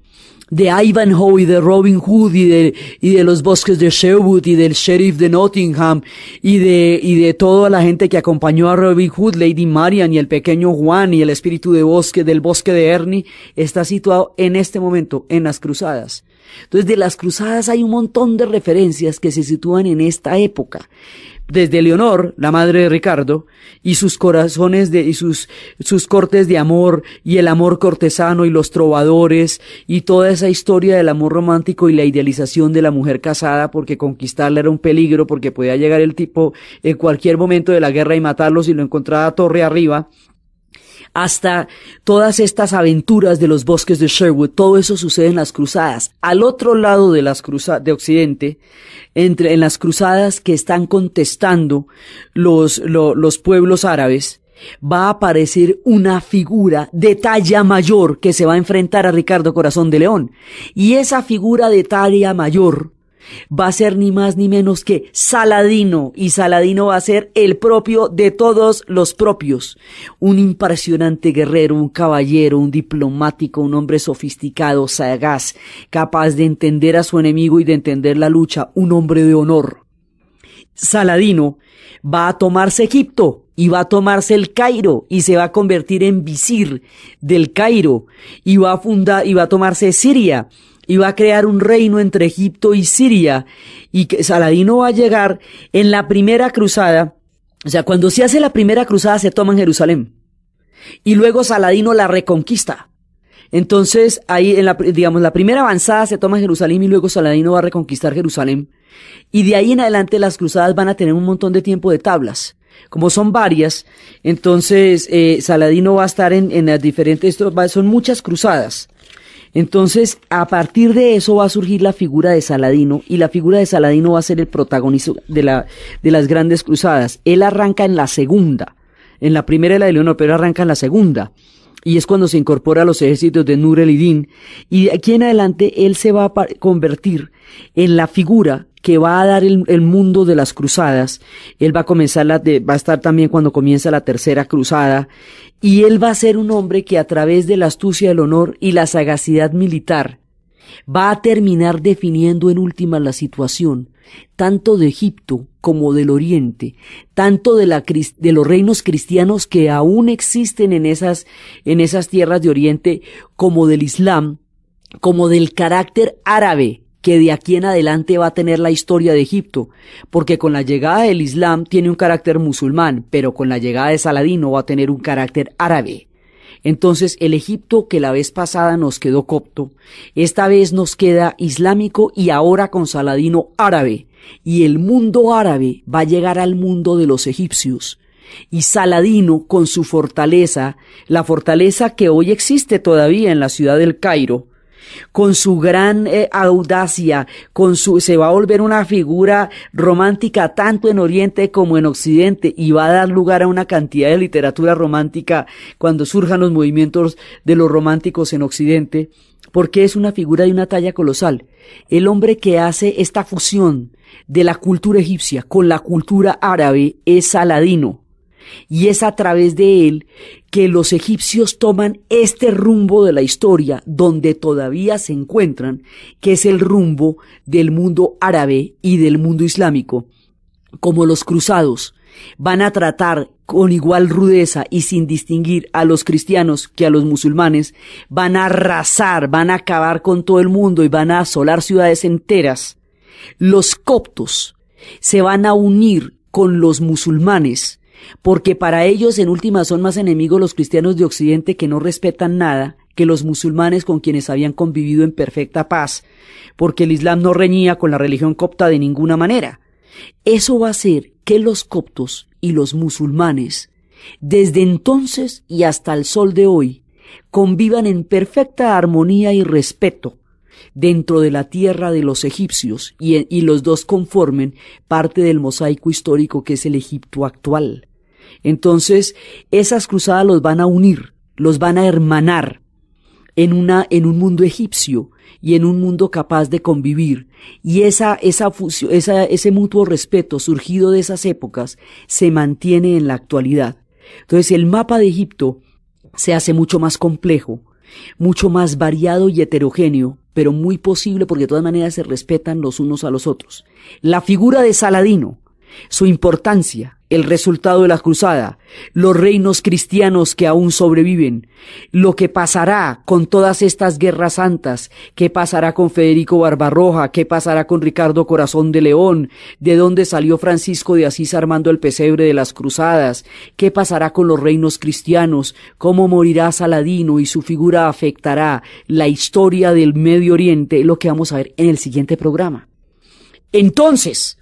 de Ivanhoe y de Robin Hood y de los bosques de Sherwood y del sheriff de Nottingham y de toda la gente que acompañó a Robin Hood, Lady Marian y el pequeño Juan y el espíritu del bosque de Ernie, está situado en este momento en las cruzadas. Entonces de las cruzadas hay un montón de referencias que se sitúan en esta época. Desde Leonor, la madre de Ricardo, y sus corazones y sus cortes de amor, y el amor cortesano y los trovadores, y toda esa historia del amor romántico y la idealización de la mujer casada, porque conquistarla era un peligro, porque podía llegar el tipo en cualquier momento de la guerra y matarlo si lo encontraba torre arriba, hasta todas estas aventuras de los bosques de Sherwood. Todo eso sucede en las cruzadas. Al otro lado de las cruzadas de Occidente, en las cruzadas que están contestando los pueblos árabes, va a aparecer una figura de talla mayor que se va a enfrentar a Ricardo Corazón de León. Y esa figura de talla mayor va a ser ni más ni menos que Saladino, y Saladino va a ser el propio de todos los propios, un impresionante guerrero, un caballero, un diplomático, un hombre sofisticado, sagaz, capaz de entender a su enemigo y de entender la lucha, un hombre de honor. Saladino va a tomarse Egipto y va a tomarse el Cairo y se va a convertir en visir del Cairo y va a tomarse Siria. Y va a crear un reino entre Egipto y Siria, y que Saladino va a llegar en la primera cruzada. O sea, cuando se hace la primera cruzada se toma en Jerusalén, y luego Saladino la reconquista. Entonces, ahí la primera avanzada se toma en Jerusalén y luego Saladino va a reconquistar Jerusalén. Y de ahí en adelante las cruzadas van a tener un montón de tiempo de tablas. Como son varias, entonces Saladino va a estar en las diferentes, son muchas cruzadas. Entonces, a partir de eso va a surgir la figura de Saladino, y la figura de Saladino va a ser el protagonista de las grandes cruzadas. Él arranca en la segunda, en la primera la de Leonor, pero arranca en la segunda, y es cuando se incorpora a los ejércitos de Nur el-Din, y de aquí en adelante él se va a convertir en la figura que va a dar el mundo de las cruzadas. Él va a estar también cuando comienza la tercera cruzada, y él va a ser un hombre que a través de la astucia, el honor y la sagacidad militar va a terminar definiendo en última la situación, tanto de Egipto como del Oriente, tanto de los reinos cristianos que aún existen en esas tierras de Oriente, como del Islam, como del carácter árabe que de aquí en adelante va a tener la historia de Egipto, porque con la llegada del Islam tiene un carácter musulmán, pero con la llegada de Saladino va a tener un carácter árabe. Entonces el Egipto que la vez pasada nos quedó copto, esta vez nos queda islámico, y ahora con Saladino árabe, y el mundo árabe va a llegar al mundo de los egipcios. Y Saladino con su fortaleza, la fortaleza que hoy existe todavía en la ciudad del Cairo, con su gran audacia, se va a volver una figura romántica tanto en Oriente como en Occidente, y va a dar lugar a una cantidad de literatura romántica cuando surjan los movimientos de los románticos en Occidente, porque es una figura de una talla colosal. El hombre que hace esta fusión de la cultura egipcia con la cultura árabe es Saladino. Y es a través de él que los egipcios toman este rumbo de la historia donde todavía se encuentran, que es el rumbo del mundo árabe y del mundo islámico. Como los cruzados van a tratar con igual rudeza y sin distinguir a los cristianos que a los musulmanes, van a arrasar, van a acabar con todo el mundo y van a asolar ciudades enteras. Los coptos se van a unir con los musulmanes, porque para ellos en última son más enemigos los cristianos de Occidente, que no respetan nada, que los musulmanes con quienes habían convivido en perfecta paz, porque el Islam no reñía con la religión copta de ninguna manera. Eso va a hacer que los coptos y los musulmanes, desde entonces y hasta el sol de hoy, convivan en perfecta armonía y respeto, dentro de la tierra de los egipcios y los dos conformen parte del mosaico histórico que es el Egipto actual. Entonces, esas cruzadas los van a unir, los van a hermanar en un mundo egipcio y en un mundo capaz de convivir. Y ese mutuo respeto surgido de esas épocas se mantiene en la actualidad. Entonces, el mapa de Egipto se hace mucho más complejo, mucho más variado y heterogéneo, pero muy posible porque de todas maneras se respetan los unos a los otros. La figura de Saladino, su importancia, el resultado de la cruzada, los reinos cristianos que aún sobreviven, lo que pasará con todas estas guerras santas, qué pasará con Federico Barbarroja, qué pasará con Ricardo Corazón de León, de dónde salió Francisco de Asís armando el pesebre de las cruzadas, qué pasará con los reinos cristianos, cómo morirá Saladino y su figura afectará la historia del Medio Oriente, lo que vamos a ver en el siguiente programa. Entonces,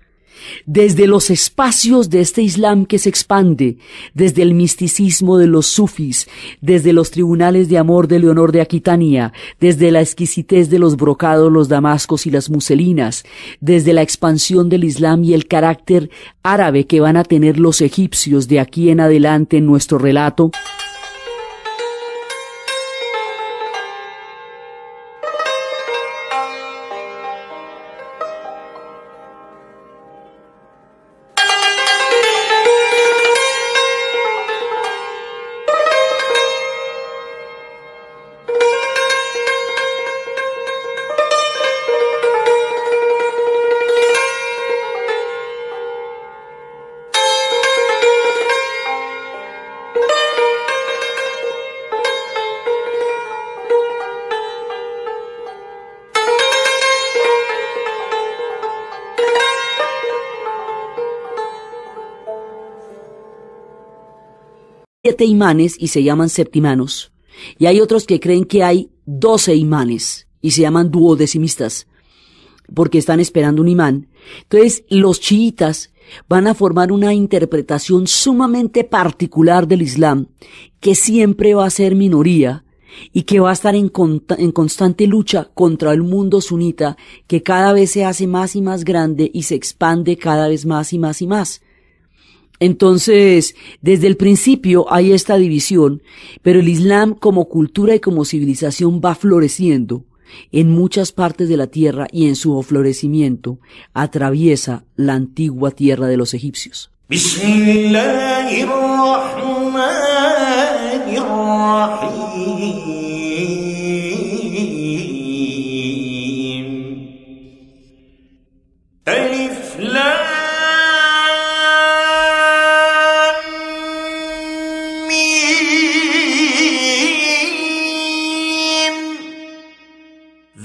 desde los espacios de este Islam que se expande, desde el misticismo de los sufis, desde los tribunales de amor de Leonor de Aquitania, desde la exquisitez de los brocados, los damascos y las muselinas, desde la expansión del Islam y el carácter árabe que van a tener los egipcios de aquí en adelante en nuestro relato, imanes y se llaman septimanos, y hay otros que creen que hay 12 imanes y se llaman duodecimistas porque están esperando un imán. Entonces los chiitas van a formar una interpretación sumamente particular del Islam que siempre va a ser minoría y que va a estar en constante lucha contra el mundo sunita que cada vez se hace más y más grande y se expande cada vez más y más y más. Entonces, desde el principio hay esta división, pero el Islam como cultura y como civilización va floreciendo en muchas partes de la tierra y en su florecimiento atraviesa la antigua tierra de los egipcios.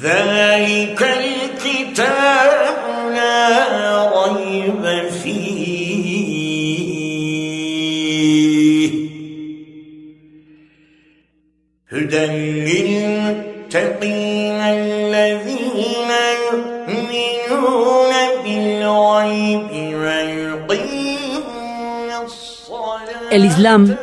ذلك الكتاب لا ريب فيه هدى للمتقين الذين يؤمنون بالغيب ويقيمون الصلاة. El Islam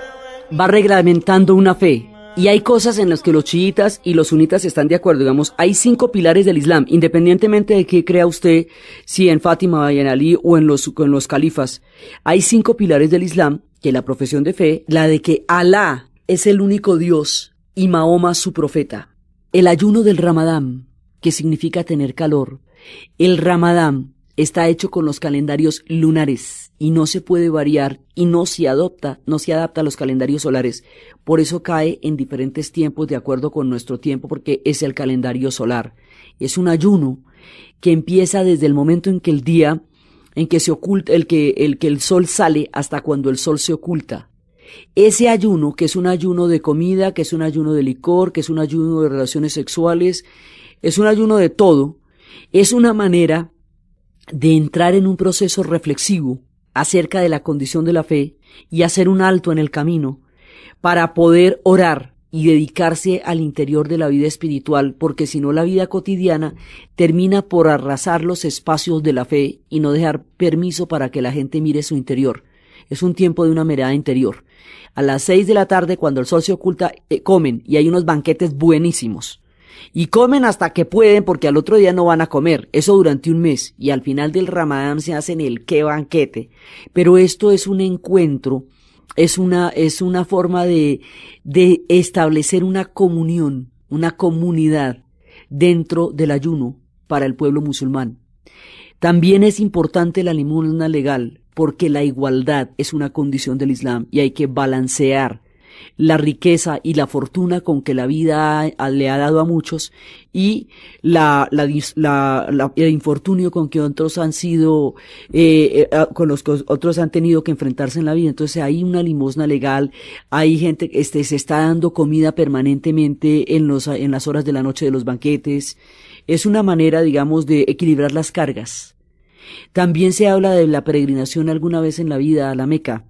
va reglamentando una fe. Y hay cosas en las que los chiitas y los sunitas están de acuerdo. Digamos, hay 5 pilares del Islam, independientemente de qué crea usted, si en Fátima, en Ali o en los califas. Hay 5 pilares del Islam, que la profesión de fe, la de que Alá es el único Dios y Mahoma su profeta. El ayuno del Ramadán, que significa tener calor. El Ramadán está hecho con los calendarios lunares y no se puede variar y no se adapta a los calendarios solares. Por eso cae en diferentes tiempos de acuerdo con nuestro tiempo, porque es el calendario solar. Es un ayuno que empieza desde el momento en que el día, en que se oculta, el que el sol sale hasta cuando el sol se oculta. Ese ayuno, que es un ayuno de comida, que es un ayuno de licor, que es un ayuno de relaciones sexuales, es un ayuno de todo, es una manera de entrar en un proceso reflexivo acerca de la condición de la fe y hacer un alto en el camino para poder orar y dedicarse al interior de la vida espiritual, porque si no la vida cotidiana termina por arrasar los espacios de la fe y no dejar permiso para que la gente mire su interior. Es un tiempo de una mirada interior. A las 6 de la tarde, cuando el sol se oculta, comen y hay unos banquetes buenísimos. y comen hasta que pueden porque al otro día no van a comer, eso durante un mes, y al final del Ramadán se hacen el qué banquete. Pero esto es un encuentro, es una forma de establecer una comunión, una comunidad dentro del ayuno para el pueblo musulmán. También es importante la limosna legal, porque la igualdad es una condición del Islam y hay que balancear la riqueza y la fortuna con que la vida le ha dado a muchos y el infortunio con que otros han sido, con los que otros han tenido que enfrentarse en la vida. Entonces hay una limosna legal, hay gente, se está dando comida permanentemente en las horas de la noche de los banquetes. Es una manera, digamos, de equilibrar las cargas. También se habla de la peregrinación alguna vez en la vida a la Meca,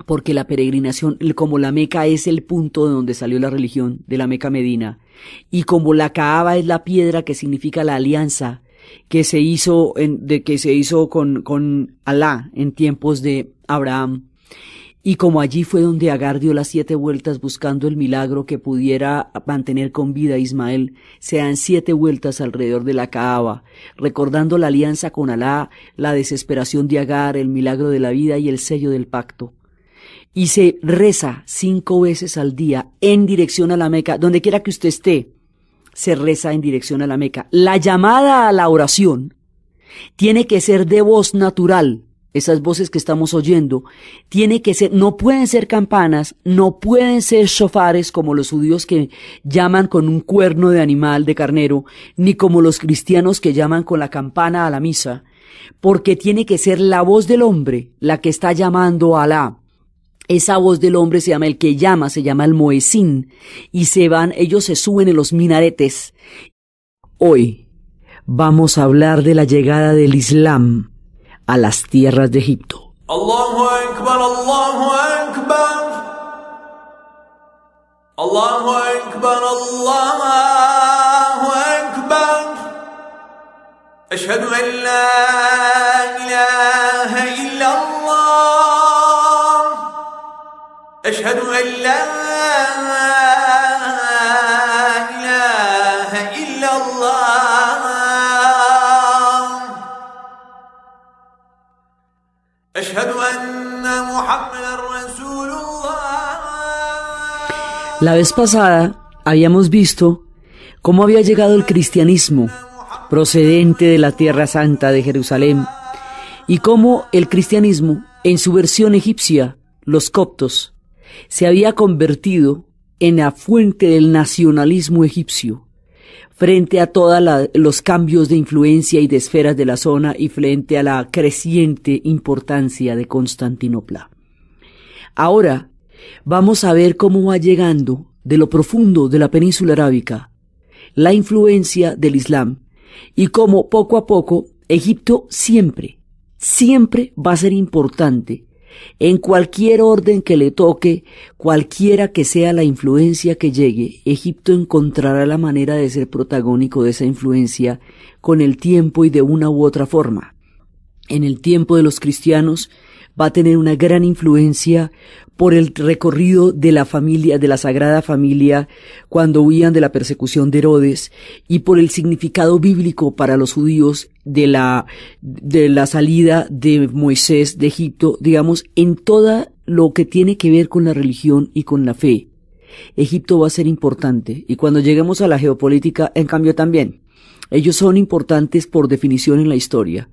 porque la peregrinación, como la Meca es el punto de donde salió la religión, de la Meca a Medina, y como la Kaaba es la piedra que significa la alianza que se hizo con Alá en tiempos de Abraham, y como allí fue donde Agar dio las 7 vueltas buscando el milagro que pudiera mantener con vida a Ismael, se dan 7 vueltas alrededor de la Kaaba, recordando la alianza con Alá, la desesperación de Agar, el milagro de la vida y el sello del pacto. Y se reza 5 veces al día en dirección a la Meca, donde quiera que usted esté, se reza en dirección a la Meca. La llamada a la oración tiene que ser de voz natural. Esas voces que estamos oyendo, tiene que ser, no pueden ser campanas, no pueden ser shofares como los judíos que llaman con un cuerno de animal, de carnero, ni como los cristianos que llaman con la campana a la misa, porque tiene que ser la voz del hombre la que está llamando a Alá. Esa voz del hombre se llama el Moezín, y ellos se suben en los minaretes. Hoy vamos a hablar de la llegada del Islam a las tierras de Egipto. Allahu Akbar, Allahu Akbar. Allahu Akbar, Allahu Akbar. Ashhadu an la ilaha illallah. Ashhadu an la ilaha illallah. La vez pasada habíamos visto cómo había llegado el cristianismo procedente de la Tierra Santa de Jerusalén y cómo el cristianismo, en su versión egipcia, los coptos, se había convertido en la fuente del nacionalismo egipcio frente a todos los cambios de influencia y de esferas de la zona y frente a la creciente importancia de Constantinopla. Ahora vamos a ver cómo va llegando de lo profundo de la península arábica la influencia del Islam y cómo poco a poco Egipto siempre va a ser importante. En cualquier orden que le toque, cualquiera que sea la influencia que llegue, Egipto encontrará la manera de ser protagónico de esa influencia con el tiempo y de una u otra forma. En el tiempo de los cristianos va a tener una gran influencia por el recorrido de la familia, de la Sagrada Familia, cuando huían de la persecución de Herodes, y por el significado bíblico para los judíos de la salida de Moisés de Egipto, digamos, en todo lo que tiene que ver con la religión y con la fe. Egipto va a ser importante, y cuando lleguemos a la geopolítica, en cambio también. Ellos son importantes por definición en la historia,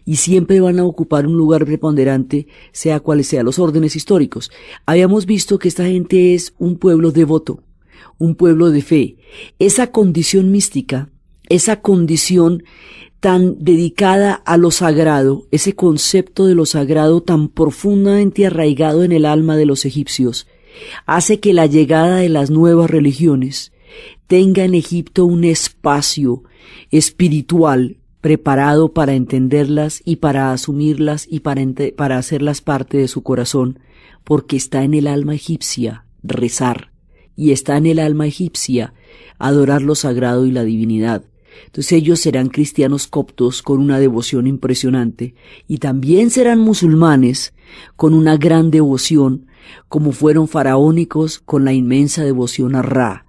y siempre van a ocupar un lugar preponderante, sea cuales sean los órdenes históricos. Habíamos visto que esta gente es un pueblo devoto, un pueblo de fe. Esa condición mística, esa condición tan dedicada a lo sagrado, ese concepto de lo sagrado tan profundamente arraigado en el alma de los egipcios, hace que la llegada de las nuevas religiones tenga en Egipto un espacio espiritual preparado para entenderlas y para asumirlas y para hacerlas parte de su corazón, porque está en el alma egipcia rezar, y está en el alma egipcia adorar lo sagrado y la divinidad. Entonces ellos serán cristianos coptos con una devoción impresionante, y también serán musulmanes con una gran devoción, como fueron faraónicos con la inmensa devoción a Ra,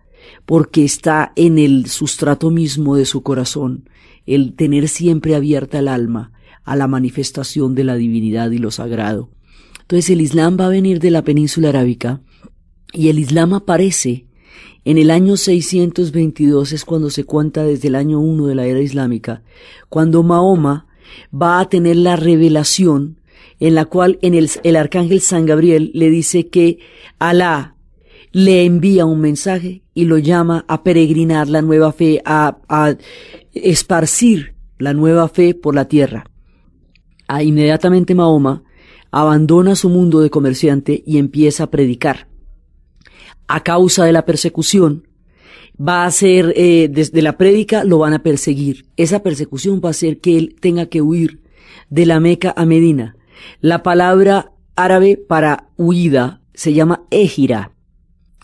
porque está en el sustrato mismo de su corazón, el tener siempre abierta el alma a la manifestación de la divinidad y lo sagrado. Entonces el Islam va a venir de la península arábica, y el Islam aparece en el año 622, es cuando se cuenta desde el año 1 de la era islámica, cuando Mahoma va a tener la revelación en la cual el arcángel San Gabriel le dice que Alá le envía un mensaje y lo llama a peregrinar la nueva fe, a esparcir la nueva fe por la tierra. Inmediatamente Mahoma abandona su mundo de comerciante y empieza a predicar. A causa de la persecución, va a ser, desde la prédica lo van a perseguir. Esa persecución va a hacer que él tenga que huir de la Meca a Medina. La palabra árabe para huida se llama égira.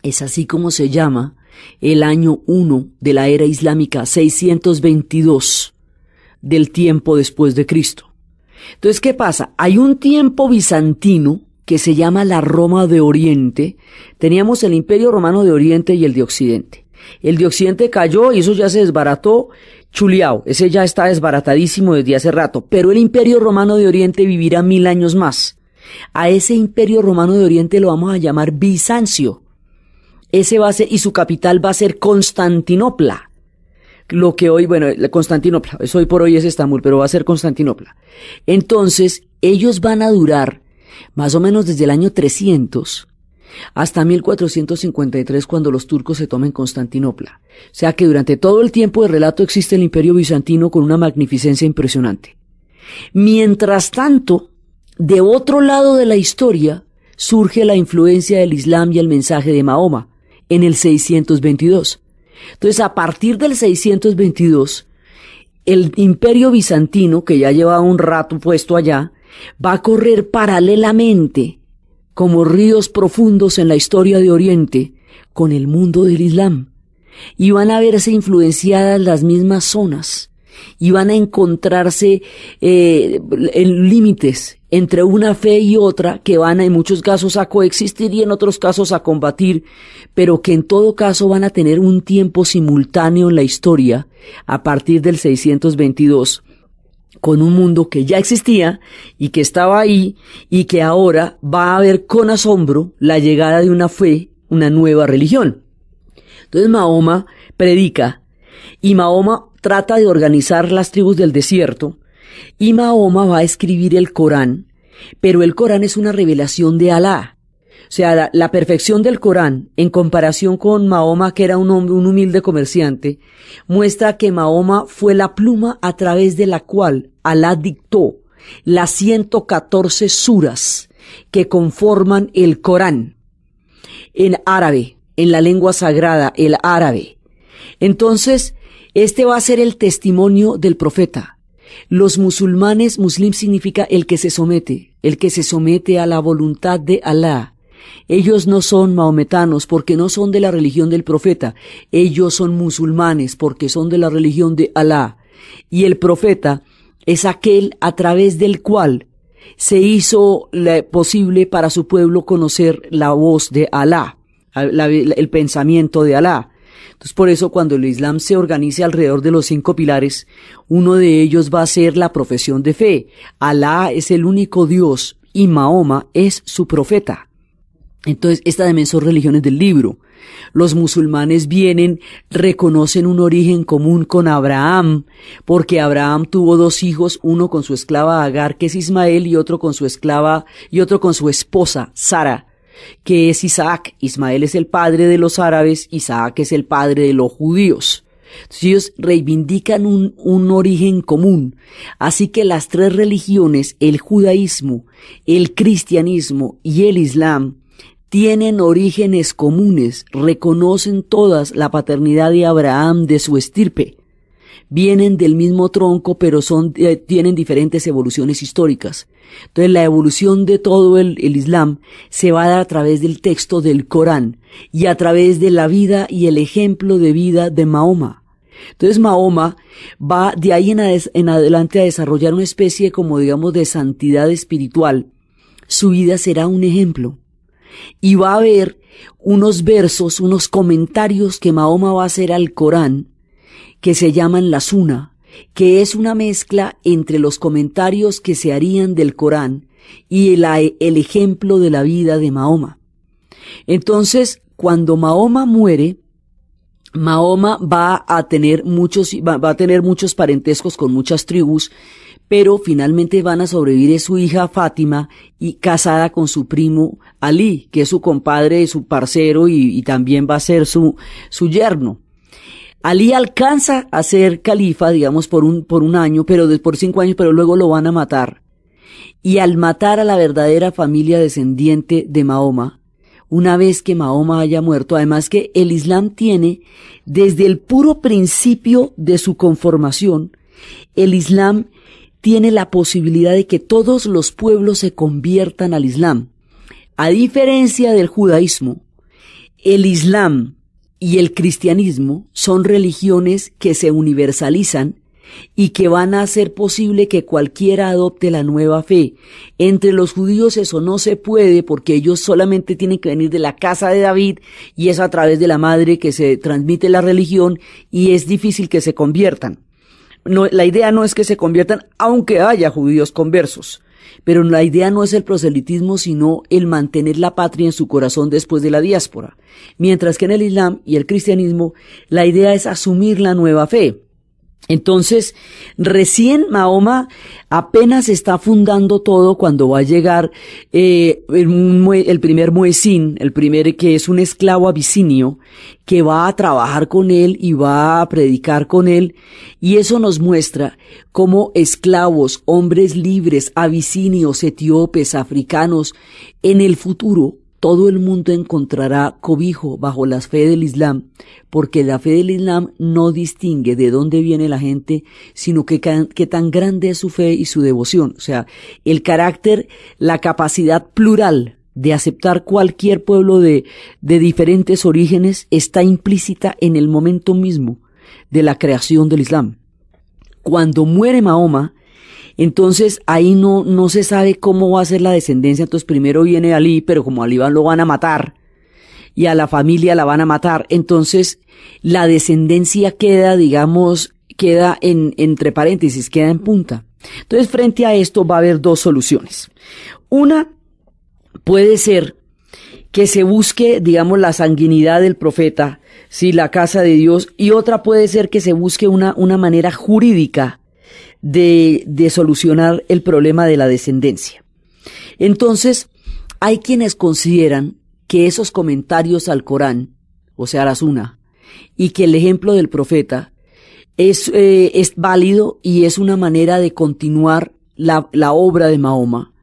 Es así como se llama el año 1 de la era islámica, 622 del tiempo después de Cristo. Entonces, ¿qué pasa? Hay un tiempo bizantino que se llama la Roma de Oriente. Teníamos el Imperio Romano de Oriente y el de Occidente. El de Occidente cayó y eso ya se desbarató, chuliao. Ese ya está desbaratadísimo desde hace rato. Pero el Imperio Romano de Oriente vivirá 1000 años más. A ese Imperio Romano de Oriente lo vamos a llamar Bizancio. Ese va a ser, y su capital va a ser Constantinopla. Lo que hoy, bueno, Constantinopla, eso hoy por hoy es Estambul, pero va a ser Constantinopla. Entonces, ellos van a durar más o menos desde el año 300 hasta 1453, cuando los turcos se tomen Constantinopla. O sea que durante todo el tiempo de relato existe el Imperio Bizantino con una magnificencia impresionante. Mientras tanto, de otro lado de la historia, surge la influencia del Islam y el mensaje de Mahoma, en el 622. Entonces, a partir del 622, el Imperio Bizantino, que ya lleva un rato puesto allá, va a correr paralelamente, como ríos profundos en la historia de Oriente, con el mundo del Islam. Y van a verse influenciadas las mismas zonas, y van a encontrarse en límites entre una fe y otra, que van en muchos casos a coexistir y en otros casos a combatir, pero que en todo caso van a tener un tiempo simultáneo en la historia a partir del 622, con un mundo que ya existía y que estaba ahí, y que ahora va a ver con asombro la llegada de una fe, una nueva religión. Entonces Mahoma predica, y Mahoma trata de organizar las tribus del desierto, y Mahoma va a escribir el Corán, pero el Corán es una revelación de Alá. O sea, la perfección del Corán, en comparación con Mahoma, que era un humilde comerciante, muestra que Mahoma fue la pluma a través de la cual Alá dictó las 114 suras que conforman el Corán, en árabe, en la lengua sagrada, el árabe. Entonces, este va a ser el testimonio del profeta. Los musulmanes, muslim significa el que se somete a la voluntad de Alá. Ellos no son maometanos porque no son de la religión del profeta. Ellos son musulmanes porque son de la religión de Alá. Y el profeta es aquel a través del cual se hizo posible para su pueblo conocer la voz de Alá, el pensamiento de Alá. Entonces, por eso, cuando el Islam se organice alrededor de los 5 pilares, uno de ellos va a ser la profesión de fe. Alá es el único Dios y Mahoma es su profeta. Entonces, estas también son religiones del libro. Los musulmanes reconocen un origen común con Abraham, porque Abraham tuvo 2 hijos, uno con su esclava Agar, que es Ismael, y otro con su esposa, Sara, que es Isaac. Ismael es el padre de los árabes, Isaac es el padre de los judíos. Entonces, ellos reivindican un origen común. Así que las 3 religiones, el judaísmo, el cristianismo y el islam, tienen orígenes comunes, reconocen todas la paternidad de Abraham, de su estirpe. Vienen del mismo tronco, pero tienen diferentes evoluciones históricas. Entonces, la evolución de todo el Islam se va a dar a través del texto del Corán y a través de la vida y el ejemplo de vida de Mahoma. Entonces, Mahoma va de ahí en adelante a desarrollar una especie como digamos de santidad espiritual. Su vida será un ejemplo. Y va a ver unos versos, unos comentarios que Mahoma va a hacer al Corán, que se llaman la Suna, que es una mezcla entre los comentarios que se harían del Corán y el ejemplo de la vida de Mahoma. Entonces, cuando Mahoma muere, Mahoma va a tener muchos parentescos con muchas tribus, pero finalmente van a sobrevivir su hija Fátima, y casada con su primo Ali, que es su compadre y su parcero, y también va a ser su yerno. Ali alcanza a ser califa, digamos, por un año, por 5 años, pero luego lo van a matar. Y al matar a la verdadera familia descendiente de Mahoma, una vez que Mahoma haya muerto, además que el Islam tiene, desde el puro principio de su conformación, el Islam tiene la posibilidad de que todos los pueblos se conviertan al Islam. A diferencia del judaísmo, el Islam y el cristianismo son religiones que se universalizan y que van a hacer posible que cualquiera adopte la nueva fe. Entre los judíos eso no se puede, porque ellos solamente tienen que venir de la casa de David, y es a través de la madre que se transmite la religión, y es difícil que se conviertan. No, la idea no es que se conviertan, aunque haya judíos conversos, pero la idea no es el proselitismo, sino el mantener la patria en su corazón después de la diáspora. Mientras que en el Islam y el cristianismo, la idea es asumir la nueva fe. Entonces, recién Mahoma apenas está fundando todo cuando va a llegar el primer muezín, el primer, que es un esclavo abisinio, que va a trabajar con él y va a predicar con él, y eso nos muestra cómo esclavos, hombres libres, abisinios, etíopes, africanos, en el futuro todo el mundo encontrará cobijo bajo la fe del Islam, porque la fe del Islam no distingue de dónde viene la gente, sino que tan grande es su fe y su devoción. O sea, el carácter, la capacidad plural de aceptar cualquier pueblo de diferentes orígenes está implícita en el momento mismo de la creación del Islam. Cuando muere Mahoma, entonces ahí no se sabe cómo va a ser la descendencia. Entonces primero viene Ali, pero como Ali lo van a matar y a la familia la van a matar, entonces la descendencia queda, digamos, entre paréntesis, queda en punta. Entonces frente a esto va a haber dos soluciones. Una puede ser que se busque, digamos, la sanguinidad del profeta, sí, la casa de Dios, y otra puede ser que se busque una manera jurídica de solucionar el problema de la descendencia. Entonces, hay quienes consideran que esos comentarios al Corán, o sea, la Suna, y que el ejemplo del profeta es válido y es una manera de continuar la obra de Mahoma,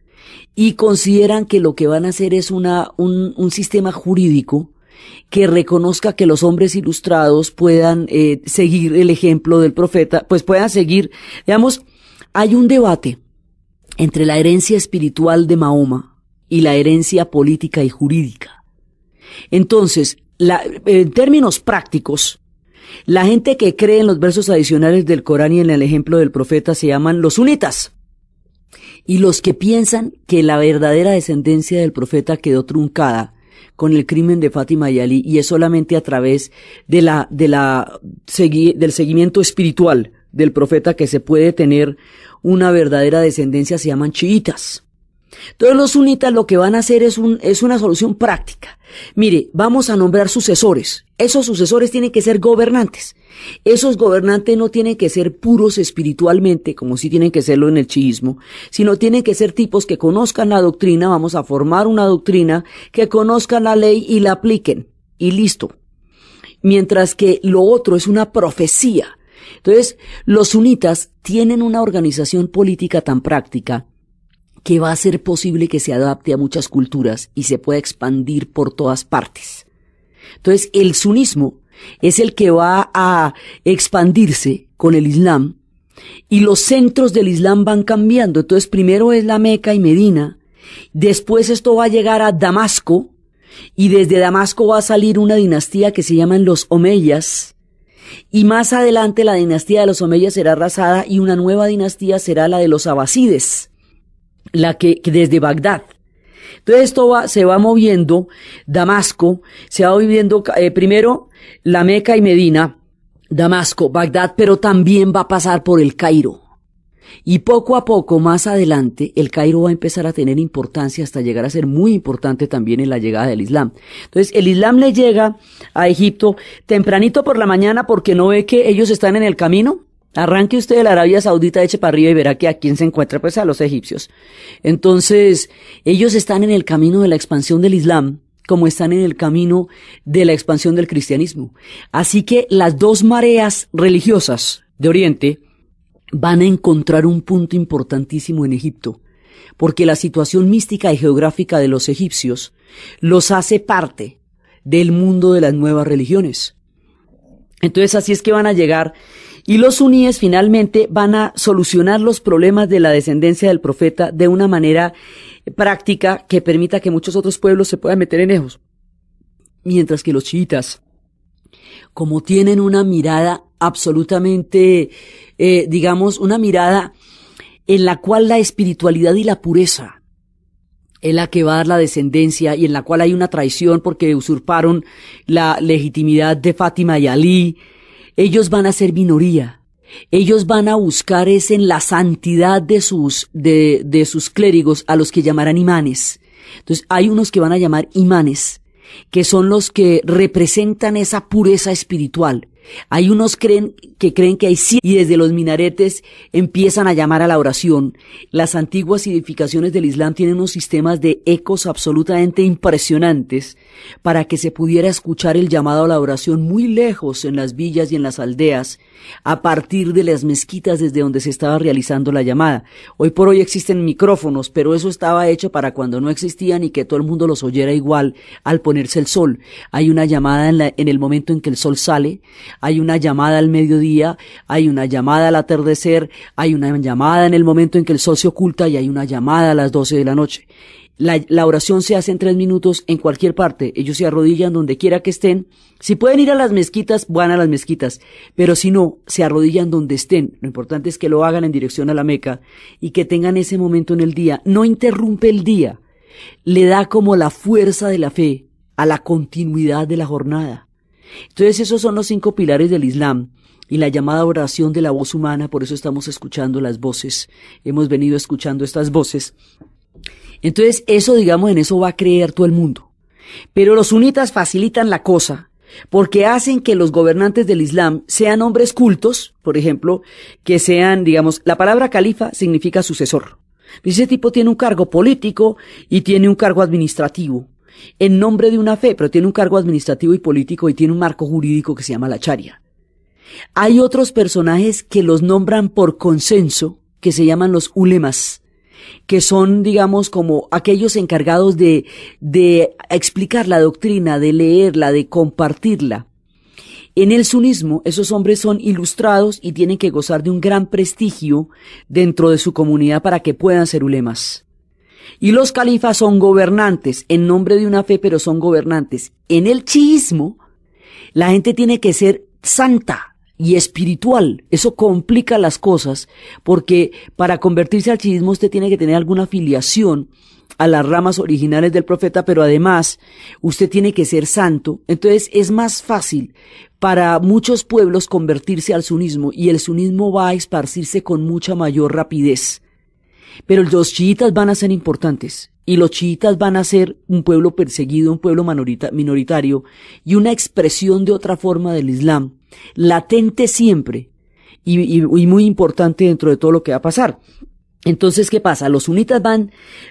y consideran que lo que van a hacer es un sistema jurídico que reconozca que los hombres ilustrados puedan seguir el ejemplo del profeta, pues puedan seguir, digamos, hay un debate entre la herencia espiritual de Mahoma y la herencia política y jurídica. Entonces, en términos prácticos, la gente que cree en los versos adicionales del Corán y en el ejemplo del profeta se llaman los sunitas. Y los que piensan que la verdadera descendencia del profeta quedó truncada con el crimen de Fátima y Ali, y es solamente a través del seguimiento espiritual del profeta que se puede tener una verdadera descendencia, se llaman chiitas. Entonces los sunitas lo que van a hacer es una solución práctica. Mire, vamos a nombrar sucesores. Esos sucesores tienen que ser gobernantes. Esos gobernantes no tienen que ser puros espiritualmente, como sí tienen que serlo en el chiismo, sino tienen que ser tipos que conozcan la doctrina. Vamos a formar una doctrina, que conozcan la ley y la apliquen. Y listo. Mientras que lo otro es una profecía. Entonces, los sunitas tienen una organización política tan práctica que va a ser posible que se adapte a muchas culturas y se pueda expandir por todas partes. Entonces, el sunismo es el que va a expandirse con el Islam, y los centros del Islam van cambiando. Entonces, primero es la Meca y Medina, después esto va a llegar a Damasco, y desde Damasco va a salir una dinastía que se llaman los Omeyas, y más adelante la dinastía de los Omeyas será arrasada y una nueva dinastía será la de los Abasides, la que desde Bagdad. Entonces se va moviendo, Damasco, se va moviendo primero la Meca y Medina, Damasco, Bagdad, pero también va a pasar por el Cairo. Y poco a poco, más adelante, el Cairo va a empezar a tener importancia hasta llegar a ser muy importante también en la llegada del Islam. Entonces, el Islam le llega a Egipto tempranito por la mañana porque no ve que ellos están en el camino. Arranque usted de la Arabia Saudita, eche para arriba y verá que a quién se encuentra, pues a los egipcios. Entonces, ellos están en el camino de la expansión del Islam, como están en el camino de la expansión del cristianismo. Así que las dos mareas religiosas de Oriente van a encontrar un punto importantísimo en Egipto, porque la situación mística y geográfica de los egipcios los hace parte del mundo de las nuevas religiones. Entonces así es que van a llegar, y los suníes finalmente van a solucionar los problemas de la descendencia del profeta de una manera práctica que permita que muchos otros pueblos se puedan meter en ellos. Mientras que los chiitas, como tienen una mirada absolutamente, una mirada en la cual la espiritualidad y la pureza es la que va a dar la descendencia, y en la cual hay una traición porque usurparon la legitimidad de Fátima y Alí, ellos van a ser minoría. Ellos van a buscar en la santidad de sus clérigos, a los que llamarán imanes. Entonces hay unos que van a llamar imanes, que son los que representan esa pureza espiritual. Hay unos que creen que hay y desde los minaretes empiezan a llamar a la oración. Las antiguas edificaciones del Islam tienen unos sistemas de ecos absolutamente impresionantes para que se pudiera escuchar el llamado a la oración muy lejos en las villas y en las aldeas, a partir de las mezquitas desde donde se estaba realizando la llamada. Hoy por hoy existen micrófonos, pero eso estaba hecho para cuando no existían y que todo el mundo los oyera igual al ponerse el sol. Hay una llamada en el momento en que el sol sale, hay una llamada al mediodía, hay una llamada al atardecer, hay una llamada en el momento en que el sol se oculta y hay una llamada a las 12 de la noche. La oración se hace en 3 minutos en cualquier parte. Ellos se arrodillan donde quiera que estén. Si pueden ir a las mezquitas, van a las mezquitas. Pero si no, se arrodillan donde estén. Lo importante es que lo hagan en dirección a la Meca y que tengan ese momento en el día. No interrumpe el día. Le da como la fuerza de la fe a la continuidad de la jornada. Entonces esos son los 5 pilares del Islam y la llamada oración de la voz humana. Por eso estamos escuchando las voces. Hemos venido escuchando estas voces. Entonces eso, en eso va a creer todo el mundo. Pero los sunitas facilitan la cosa porque hacen que los gobernantes del Islam sean hombres cultos, por ejemplo, que sean, la palabra califa significa sucesor. Ese tipo tiene un cargo político y tiene un cargo administrativo en nombre de una fe, pero tiene un cargo administrativo y político y tiene un marco jurídico que se llama la Sharia. Hay otros personajes que los nombran por consenso, que se llaman los ulemas, que son, como aquellos encargados de explicar la doctrina, de leerla, de compartirla. En el sunismo, esos hombres son ilustrados y tienen que gozar de un gran prestigio dentro de su comunidad para que puedan ser ulemas. Y los califas son gobernantes en nombre de una fe, pero son gobernantes. En el chiismo, la gente tiene que ser santa y espiritual. Eso complica las cosas, porque para convertirse al chiismo usted tiene que tener alguna afiliación a las ramas originales del profeta, pero además usted tiene que ser santo. Entonces es más fácil para muchos pueblos convertirse al sunismo, y el sunismo va a esparcirse con mucha mayor rapidez. Pero los chiitas van a ser importantes, y los chiitas van a ser un pueblo perseguido, un pueblo minoritario, y una expresión de otra forma del Islam, latente siempre, y muy importante dentro de todo lo que va a pasar. Entonces, ¿qué pasa? Los sunitas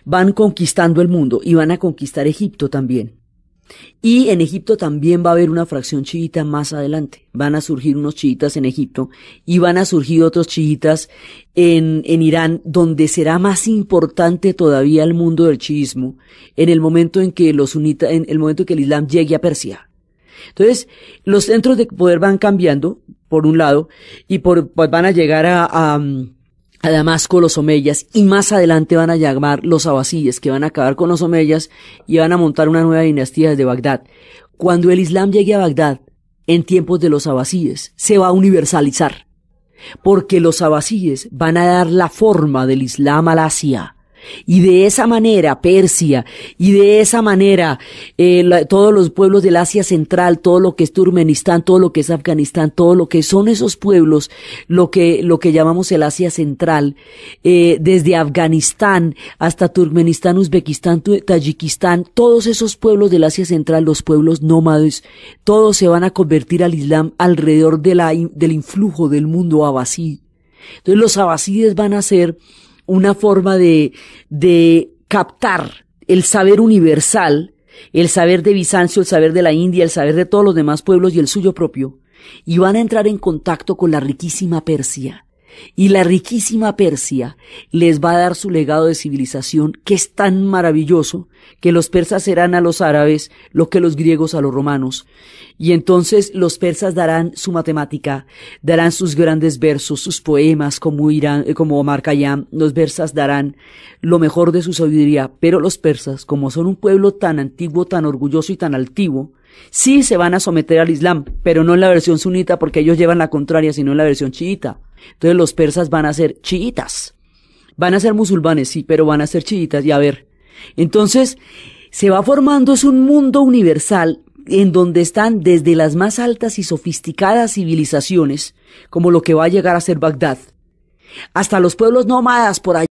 van conquistando el mundo, y van a conquistar Egipto también. Y en Egipto también va a haber una fracción chiita más adelante. Van a surgir unos chiitas en Egipto y van a surgir otros chiitas en Irán, donde será más importante todavía el mundo del chiismo en el momento en que en el momento en que el Islam llegue a Persia. Entonces, los centros de poder van cambiando, por un lado, y pues van a llegar a Damasco los omeyas, y más adelante van a llamar los abasíes, que van a acabar con los omeyas y van a montar una nueva dinastía desde Bagdad. Cuando el Islam llegue a Bagdad, en tiempos de los abasíes, se va a universalizar, porque los abasíes van a dar la forma del Islam al Asia, Y de esa manera Persia, y de esa manera todos los pueblos del Asia Central, todo lo que es Turkmenistán, todo lo que es Afganistán, todo lo que son esos pueblos, lo que llamamos el Asia Central, desde Afganistán hasta Turkmenistán, Uzbekistán, Tayikistán, todos esos pueblos del Asia Central, los pueblos nómades, todos se van a convertir al Islam alrededor del influjo del mundo abasí. Entonces los abasíes van a ser una forma de captar el saber universal, el saber de Bizancio, el saber de la India, el saber de todos los demás pueblos y el suyo propio, y van a entrar en contacto con la riquísima Persia. Y la riquísima Persia les va a dar su legado de civilización, que es tan maravilloso que los persas serán a los árabes lo que los griegos a los romanos. Y entonces los persas darán su matemática, darán sus grandes versos, sus poemas como Omar Khayyam. Los persas darán lo mejor de su sabiduría, pero los persas, como son un pueblo tan antiguo, tan orgulloso y tan altivo, sí se van a someter al Islam, pero no en la versión sunita porque ellos llevan la contraria, sino en la versión chiita. Entonces los persas van a ser chiitas, van a ser musulmanes, sí, pero van a ser chiitas, y a ver. Entonces se va formando, es un mundo universal en donde están desde las más altas y sofisticadas civilizaciones, como lo que va a llegar a ser Bagdad, hasta los pueblos nómadas por allá.